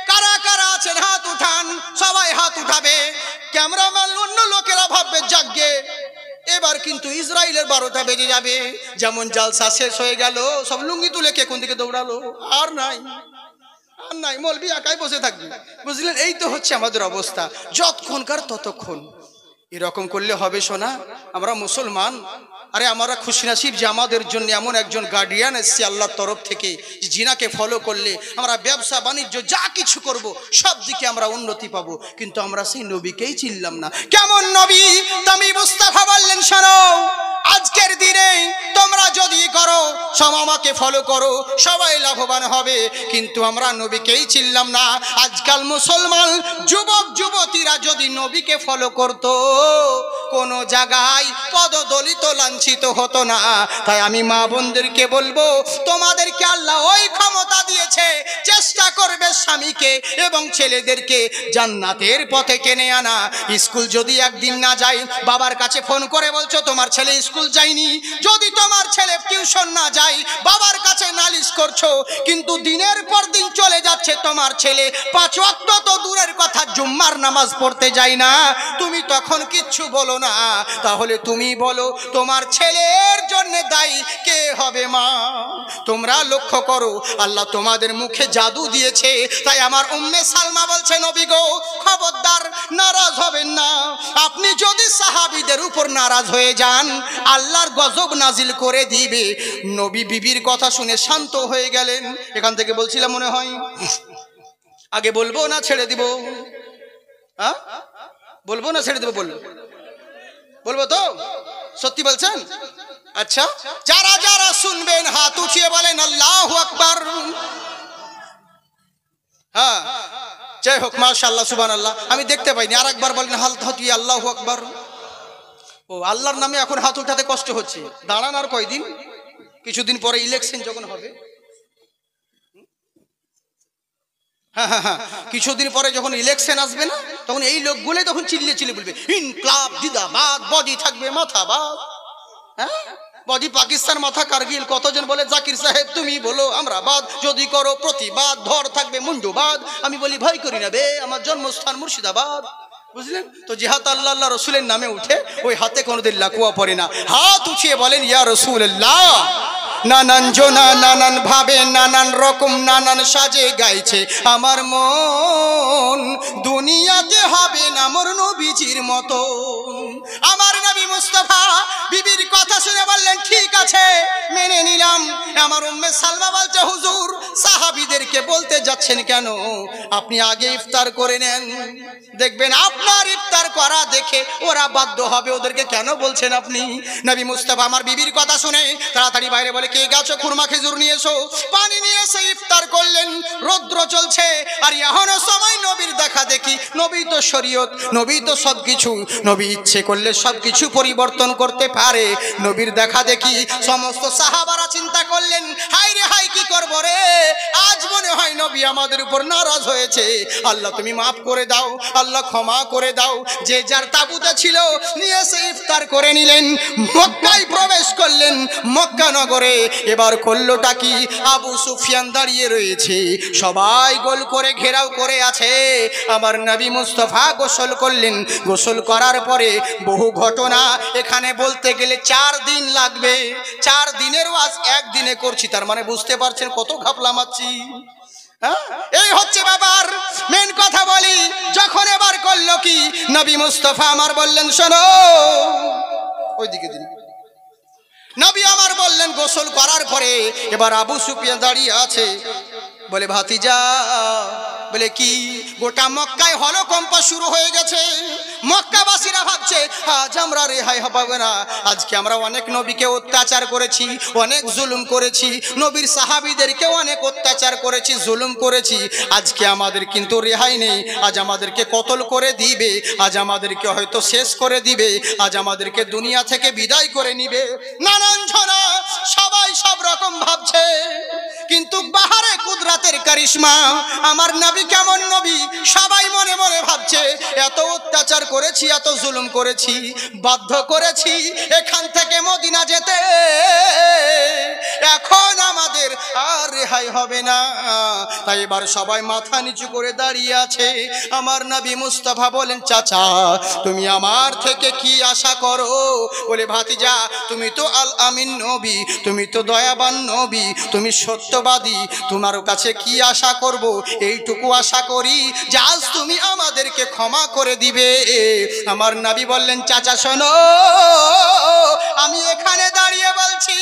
A: কারা কারা আছেন হাত উঠান, সবাই হাত উঠাবে। ক্যামেরাম্যান অন্য লোকেরা ভাববে যাগ্গে এবার কিন্তু ইসরায়েলের 12টা বেজে যাবে। যেমন জালসা শেষ হয়ে গেল, সব লুঙ্গি তুলে কে কোন দিকে দৌড়ালো, আর নাই আর নাই, মৌলবি একাই বসে থাকবে। বুঝলেন, এই তো হচ্ছে আমাদের অবস্থা, যতক্ষণকার ততক্ষণ। এরকম করলে হবে শোনা? আমরা মুসলমান, আরে আমরা খুশি নসিব যে আমাদের জন্য এমন একজন গার্ডিয়ান এসছে আল্লাহর তরফ থেকে, জিনাকে ফলো করলে আমরা ব্যবসা বাণিজ্য যা কিছু করব সব দিকে আমরা উন্নতি পাবো। কিন্তু আমরা সেই নবীকেই চিনলাম না। কেমন নবী? তুমি মুস্তাফা বললেন শোনো, আজকের দিনে তোমরা যদি করো সব আমাকে ফলো করো সবাই লাভবান হবে, কিন্তু আমরা নবীকেই চিনলাম না। আজকাল মুসলমান যুবক যুবতীরা যদি নবীকে ফলো করত কোনো জায়গায় পদদলিত লাঞ্ছিত হতো না। তাই আমি মা বোনদেরকে বলবো, তোমাদেরকে আল্লাহ ওই ক্ষমতা দিয়েছে, চেষ্টা করবে স্বামীকে এবং ছেলেদেরকে জান্নাতের পথে টেনে আনা। স্কুল যদি একদিন না যায়, বাবার কাছে ফোন করে বলছো তোমার ছেলে স্কুল যায়নি। যদি তোমার ছেলে টিউশন না যায়, বাবার কাছে নালিশ করছো, কিন্তু দিনের পর দিন চলে যাচ্ছে তোমার ছেলে 5 ওয়াক্ত তো দূরের কথা জুম্মার নামাজ পড়তে যায় না, তুমি তখন কিচ্ছু বলো না। তাহলে তুমি বলো তোমার ছেলের জন্য দায়ী কে হবে? মা। তোমরা লক্ষ্য করো, আল্লাহ তোমাদের মুখে জাদু দিয়েছে। তাই আমার উম্মে সালমা বলছে, নবী গো খবরদার নারাজ হবেন না। আপনি যদি সাহাবীদের উপর নারাজ হয়ে যান আল্লাহর গজব নাজিল করে দিবে। নবী বিবির কথা শুনে শান্ত হয়ে গেলেন। এখান থেকে বলছিলাম মনে হয়, আগে বলবো না ছেড়ে দিব? হ্যাঁ বলবো না ছেড়ে দেবো? বলবো তো? সত্যি বলছেন? আচ্ছা, যারা যারা শুনবেন হাত উঠিয়ে বলেন আল্লাহু আকবার। হ্যাঁ, জয় হোক, মাশাআল্লাহ, সুবহানাল্লাহ। আমি দেখতে পাইনি, আরেকবার বলেন হাত উঠিয়ে আল্লাহু আকবার। ও আল্লাহর নামে এখন হাত উঠাতে কষ্ট হচ্ছে, দাঁড়ান আর কয়দিন, কিছুদিন পরে ইলেকশন যখন হবে, হ্যাঁ কিছুদিন পরে যখন ইলেকশন আসবে না, তখন এই লোকগুলোই তখন চিল্লিয়ে চিল্লিয়ে বলবে ইনকলাব জিন্দাবাদ, বডি থাকবে মাথাবাদ। হ্যাঁ, বডি পাকিস্তান, মাথা কারগিল। কতজন বলে জাকির সাহেব তুমি বলো আমরা বাদ, যদি করো প্রতিবাদ, ধর থাকবে মুন্ডুবাদ। আমি বলি ভয় করি না বে, আমার জন্মস্থান মুর্শিদাবাদ। বুঝলেন তো? জিহাদ আল্লাহ রসুলের নামে উঠে ওই হাতে কোনোদিন লাকুয়া পড়ে না। হাত উঠিয়ে বলেন ইয়া রাসূলুল্লাহ। নানান জোনা, নানান ভাবে, নানান রকম, নানান সাজে গাইছে আমার মন, দুনিয়াতে হবে না মোর নবীজির মতো। আমার নবী মুস্তাফা বিবির কথা শুনে বললেন ঠিক আছে, মেনে নিলাম। আমার উম্মে সালমা বলছে, হুজুর সাহাবীদেরকে বলতে যাচ্ছেন কেন? আপনি আগে ইফতার করে নেন, দেখবেন আপনার ইফতার করা দেখে ওরা বাধ্য হবে। ওদেরকে কেন বলছেন আপনি? নবী মুস্তাফা আমার বিবির কথা শুনে তাড়াতাড়ি বাইরে বলে, কে গেছো খুরমা খেজুর নিয়ে এসো। পানি নিয়ে এসে ইফতার করলেন। রৌদ্র চলছে আর এখনো সময় নবীর দেখা দেখি। নবী তো শরীয়ত, নবী তো সবকিছু, নবী ইচ্ছে করলে সবকিছু পরিবর্তন করতে পারে। নবীর দেখা দেখি সমস্ত সাহাবারা চিন্তা করলেন বললেন, হাই রে হাই, কি করবো রে, আজ মনে হয় নবী আমাদের উপর নারাজ হয়েছে, আল্লাহ তুমি মাফ করে দাও, আল্লাহ ক্ষমা করে দাও। যে যার তাঁবুতে ছিল নিয়ে এসে ইফতার করে নিলেন, মক্কায় প্রবেশ করলেন। মক্কা নগরে এবার করলোটা কি, আবু সুফিয়ান দাঁড়িয়ে রয়েছে, সবাই গোল করে ঘেরাও করে আছে। আমার নবী মুস্তাফা গোসল করলেন, গোসল করার পরে বহু ঘটনা এখানে বলতে গেলে 4 দিন লাগবে। 4 দিনের ওয়াজ একদিনে করছি, তার মানে বুঝতে পারছেন কত ঘাপলা মারছি। এই হচ্ছে ব্যাপার। মেন কথা বলি, যখন এবার করলো কি, নবী মুস্তাফা আমার বললেন, শোনো, ওইদিকে দিন। নবী আমার বললেন, গোসল করার পরে এবার আবু সুফিয়ান দাঁড়িয়ে আছে, বলে ভাতিজা, বলে কি, গোটা মক্কায় হলকম্প শুরু হয়ে গেছে। মক্কাবাসীরা ভাবছে আজ আমরা রেহাই পাবো না, আজকে আমরা অনেক নবীকে অত্যাচার করেছি, অনেক জুলুম করেছি, নবীর সাহাবীদেরকেও অনেক অত্যাচার করেছি, জুলুম করেছি, আজকে আমাদের কিন্তু রেহাই নেই, আজ আমাদেরকে কতল করে দিবে, আজ আমাদেরকে হয়তো শেষ করে দিবে, আজ আমাদেরকে দুনিয়া থেকে বিদায় করে নিবে। নানান ঝনা সবাই সব রকম ভাবছে, কিন্তু বাহারে কুদরাতের কারিশমা, আমার নবী কেমন নবী, সবাই মনে মনে ভাবছে এত অত্যাচার করেছি, এত জুলুম করেছি, বাধ্য করেছি এখান থেকে মদিনা যেতে, এখন আমাদের আর রেহাই হবে না। তাই এবার সবাই মাথা নিচু করে দাঁড়িয়ে আছে। আমার নবী মুস্তাফা বলেন, চাচা তুমি আমার থেকে কি আশা করো? বলে ভাতিজা, তুমি তো আল আমিন নবী, তুমি তো দয়াবান নবী, তুমি সত্যবাদী, তোমার কাছে কি আশা করব? এইটুকু আশা করি যে আজ তুমি আমাদেরকে ক্ষমা করে দিবে। আমার নবী বললেন, চাচা শোনো, আমি এখানে দাঁড়িয়ে বলছি,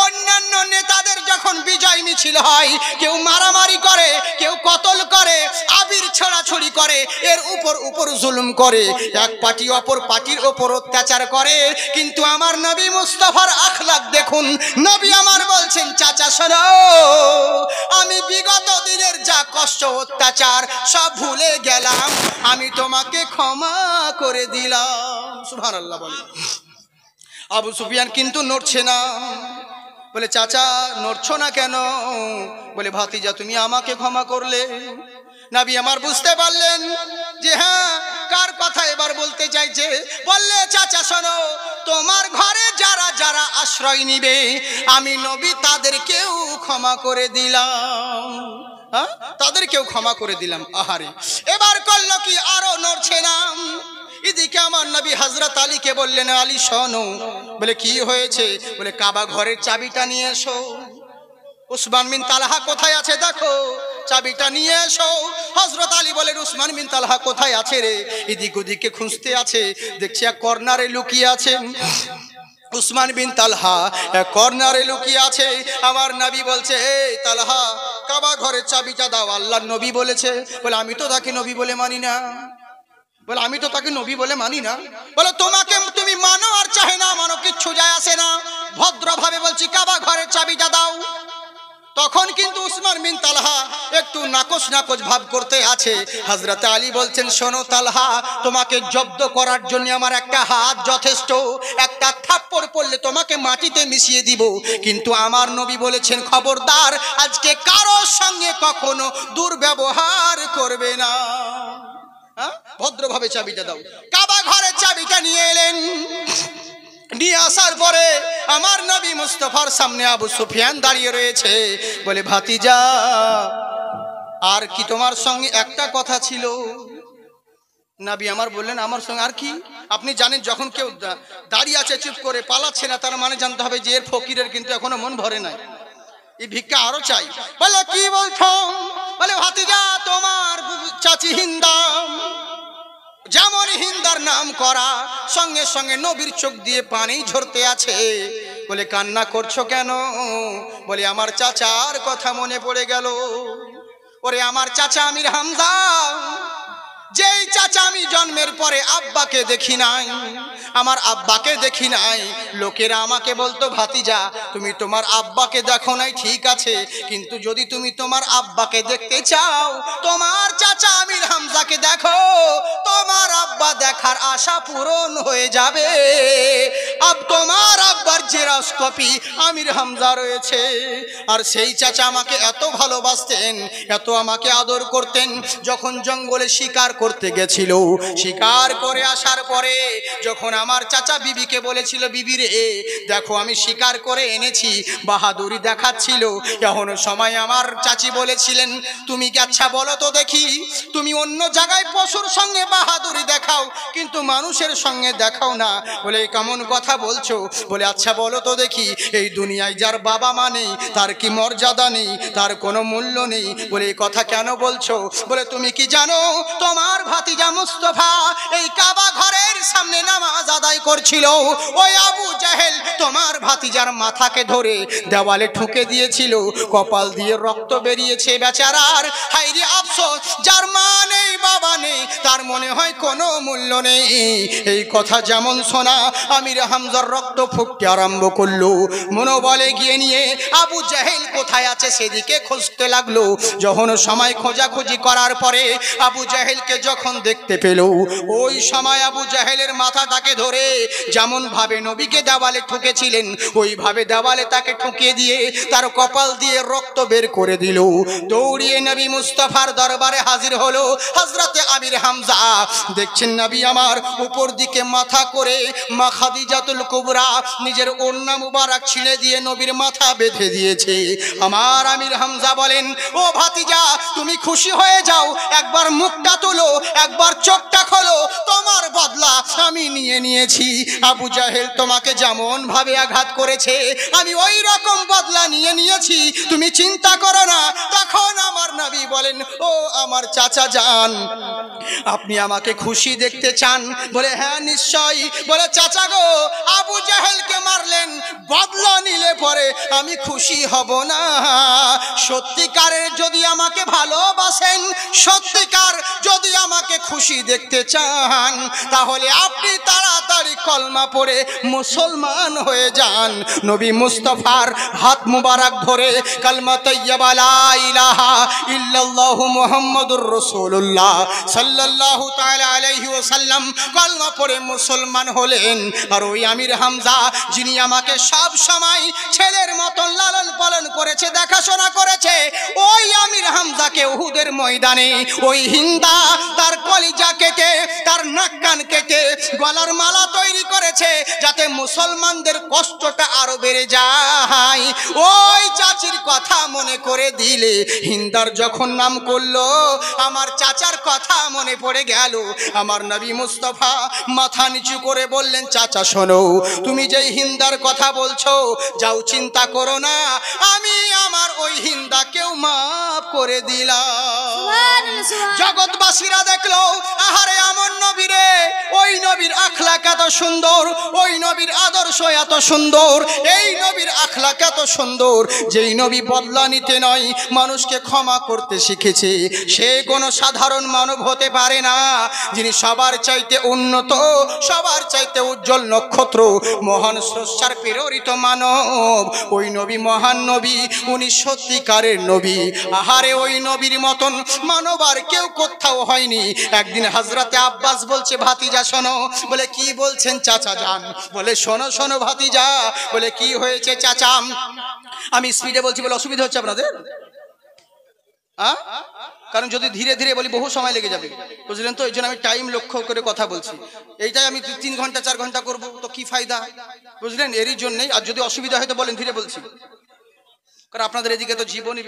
A: অন্যান্য নেতাদের যখন বিজয় মিছিল হয়, কেউ মারামারি করে, কেউ কতল করে, আবির ছড়াছড়ি করে, এর উপর জুলুম করে, এক পার্টি অপর পার্টির ওপর অত্যাচার করে, কিন্তু আমার নবী মুস্তাফার আখলাক দেখুন। নবী আমার বলছেন, চাচা শোনো, আমি বিগত দিনের যা কষ্ট অত্যাচার সব ভুলে গেলাম, আমি তোমাকে ক্ষমা করে দিলাম। সুবহানাল্লাহ বলে। আবু সুফিয়ান কিন্তু নড়ছে না। বলে, চাচা নড়ছো না কেন? বলে, ভাতিজা তুমি আমাকে ক্ষমা করলে। নবী আমার বুঝতে পারলেন যে হ্যাঁ, কার কথা এবার বলতে চাইছে। বললে, চাচা শোনো, তোমার ঘরে যারা যারা আশ্রয় নিবে, আমি নবী তাদেরকেও ক্ষমা করে দিলাম, হ্যাঁ তাদেরকেও ক্ষমা করে দিলাম। আহারে, এবার করলো কি, আরো নড়ছে না। এদিকে আমার নবী হযরত আলীকে বললেন, আলী শোনো। বলে, কি হয়েছে? বলে, কাবা ঘরের চাবিটা নিয়ে এসো। উসমান বিন তালহা কোথায় আছে দেখো, চাবিটা নিয়ে এসো। হযরত আলী বলেন, উসমান বিন তালহা কোথায় আছে রে? এদিক ওদিকে খুঁজতে আছে, দেখছি এক কর্নারে লুকিয়ে আছে। উসমান বিন তালহা এক কর্নারে লুকিয়ে আছে। আমার নবী বলছে, এই তালহা, কাবা ঘরের চাবিটা দাও, আল্লাহর নবী বলেছে। বলে, আমি তো তাকে নবী বলে মানি না। বলে, আমি তো তাকে নবী বলে মানি না। বলে, তোমাকে তুমি মানো আর চাহে না মানো, কিচ্ছু যায় আসে না, ভদ্রভাবে বলছি কাবা ঘরের চাবিটা দাও। তখন কিন্তু উসমান বিন তালহা একটু নাকচ নাকচ ভাব করতে আছে। হযরত আলী বলছেন, শোনো তালহা, তোমাকে জব্দ করার জন্য আমার একটা হাত যথেষ্ট, একটা থাপ্পড় পড়লে তোমাকে মাটিতে মিশিয়ে দিব, কিন্তু আমার নবী বলেছেন, খবরদার আজকে কারোর সঙ্গে কখনো দুর্ব্যবহার করবে না। ভদ্রভাবে চাবিটা দাও। কাবা ঘরের চাবিটা নিয়ে এলেন। নিয়ে আসার পরে আমার নবী মুস্তাফার সামনে আবু সুফিয়ান দাঁড়িয়ে রয়েছে। বলে, ভাতিজা আর কি তোমার সঙ্গে একটা কথা ছিল? নবী আমার বললেন, আমার সঙ্গে আর কি? আপনি জানেন, যখন কেউ দাঁড়িয়ে আছে চুপ করে পালাচ্ছে না, তার মানে জানতে হবে যে এর ফকিরের কিন্তু এখনো মন ভরে নাই, এই ভিক্ষা আরো চাই। বলে, কি বলছো? বলে, ভাতিজা তোমার চাচি হিন্দা, যেমন হিন্দার নাম করা, সঙ্গে সঙ্গে নবীর চোখ দিয়ে পানি ঝরতে আছে। বলে, কান্না করছো কেন? বলে, আমার চাচার কথা মনে পড়ে গেল। ওরে আমার চাচা আমির হামজা, যেই চাচা আমি জন্মের পরে আব্বাকে দেখি নাই, আমার আব্বাকে দেখি নাই, লোকেরা আমাকে বলতো ভাতিজা তুমি তোমার আব্বাকে দেখো নাই ঠিক আছে, কিন্তু যদি তুমি তোমার আব্বাকে দেখতে চাও তোমার চাচা আমির হামজাকে দেখো, তোমার আব্বা দেখার আশা পূরণ হয়ে যাবে। তোমার আব্বার জেরক্স কপি আমির হামজা রয়েছে। আর সেই চাচা আমাকে এত ভালোবাসতেন, এত আমাকে আদর করতেন, যখন জঙ্গলে শিকার করতে গেছিল, শিকার করে আসার পরে যখন আমার চাচা বিবিকে বলেছিল বিবি রে দেখো আমি শিকার করে এনেছি, বাহাদুরি দেখাচ্ছিল, এমন সময় আমার চাচি বলেছিলেন তুমি কি আচ্ছা বলো তো দেখি, তুমি অন্য জায়গায় পশুর সঙ্গে বাহাদুরি দেখাও কিন্তু মানুষের সঙ্গে দেখাও না, বলে কেমন কথা বলছো, বলে আচ্ছা বলো তো দেখি এই দুনিয়ায় যার বাবা মা নেই তার কি মর্যাদা নেই, তার কোনো মূল্য নেই, বলে এই কথা কেন বলছো, বলে তুমি কি জানো তোমার ভাতিজা মুস্তফা এই কাবা ঘরের সামনে নামাজ আদায় করছিল, ওই আবু জাহেল তোমার ভাতিজার মাথাকে ধরে দেওয়ালে ঠুকে দিয়েছিল, কপাল দিয়ে রক্ত বেরিয়েছে বেচারার, হায়রে আফসোস যার মা নেই বাবা নেই তার মনে হয় কোনো মূল্য নেই। এই কথা যেমন শোনা আমির হামজার রক্ত ফুটতে আরম্ভ করলো, মনোবলে গিয়ে নিয়ে আবু জাহেল কোথায় আছে সেদিকে খুঁজতে লাগলো, যখন সময় খোঁজাখুঁজি করার পরে আবু জাহেলকে যখন দেখতে পেল, ওই সময় আবু জাহেলের মাথাটাকে ধরে যেমন ভাবে নবীকে দেওয়ালে ঠুকেছিলেন ওইভাবে দেওয়ালে তাকে ঠুকিয়ে দিয়ে তার কপাল দিয়ে রক্ত বের করে দিল, দৌড়িয়ে নবী মুস্তাফার দরবারে হাজির হলো হযরতে আমির হামজা। দেখছেন নবী আমার উপর দিকে মাথা করে মা খাদিজাতুল কুবরা নিজের ওড়না মুবারক ছিঁড়ে দিয়ে নবীর মাথা বেঁধে দিয়েছে। আমার আমির হামজা বলেন ও ভাতিজা তুমি খুশি হয়ে যাও, একবার মুখটা তোলো, একবার চোখটা খোলো, তোমার বদলা আমি নিয়ে নিয়েছি, আবু জাহেল তোমাকে যেমন ভাবে আঘাত করেছে আমি ওই রকম বদলা নিয়ে নিয়েছি, তুমি চিন্তা করো না। তখন আমার নবী বলেন ও আমার চাচা যান আপনি আমাকে খুশি দেখতে চান, বলে হ্যাঁ নিশ্চয়ই, বলে চাচা গো আবু জাহেলকে মারলেন বদলা নিলে পরে আমি খুশি হব না, সত্যিকারের যদি আমাকে ভালোবাসেন, সত্যিকার যদি আমাকে খুশি দেখতে চান তাহলে আপনি তাড়াতাড়ি কলমা পড়ে মুসলমান হয়ে যান। নবী মুস্তাফার হাত মুবারক ধরে কালমা তাইয়্যিবা লা ইলাহা ইল্লাল্লাহু মুহাম্মাদুর রাসূলুল্লাহ সাল্লাল্লাহু তাআলা আলাইহি ওয়াসাল্লাম কলমা পড়ে মুসলমান হলেন। আর ওই আমির হামজা যিনি আমাকে সব সময় ছেলের মতন লালন পালন করেছে, দেখাশোনা করেছে, ওই আমির হামজাকে উহুদের ময়দানে ওই হিন্দা তার কলিজা কেটে তার নাক কান কেটে গলার মালা তৈরি করেছে যাতে মুসলমানদের কষ্টটা আরো বেড়ে যায়। ওই চাচির কথা মনে করে দিলে হিন্দার যখন নাম করলো আমার চাচার কথা মনে পড়ে গেল। আমার নবী মুস্তাফা মাথা নিচু করে বললেন চাচা শোনো, তুমি যেই হিন্দার কথা বলছো যাও চিন্তা করো না, আমি আমার ওই হিন্দাকেও মাফ করে দিলাম। জগৎবাসীরা দেখলো আহারে আমার নবীরে, ওই নবীর আখলাক এত সুন্দর, ওই নবীর আদর্শ এত সুন্দর, এই নবীর আখলাক এত সুন্দর, যেই নবী বদলা নিতে নয় মানুষকে ক্ষমা করতে শিখেছে, সে কোনো সাধারণ মানব হতে পারে না, যিনি সবার চাইতে উন্নত, সবার চাইতে উজ্জ্বল নক্ষত্র, মহান স্রষ্টার প্রেরিত মানব, ওই নবী মহান নবী, উনি সত্যিকারের নবী। আহারে ওই নবীর মতন মানব আর কেউ কোথাও হয়নি। একদিন হযরতে আব্বাস বলছে ভাতিজা শোনো, বলে কি বলছেন চাচা যান, বলে শোনো শোনো ভাতিজা, বলে কি হয়েছে চাচা, আমি স্পিডে বলছি বলে অসুবিধা হচ্ছে আপনাদের? কারণ যদি ধীরে ধীরে বলি বহু সময় লেগে যাবে, বুঝলেন তো, এই জন্য আমি টাইম লক্ষ্য করে কথা বলছি। এইটাই আমি 3 ঘন্টা 4 ঘন্টা করবো তো কি ফায়দা, বুঝলেন, এরই জন্যই। আর যদি অসুবিধা হয় তো বলেন, ধীরে বলছি, কারণ আপনাদের এদিকে তো জীবনই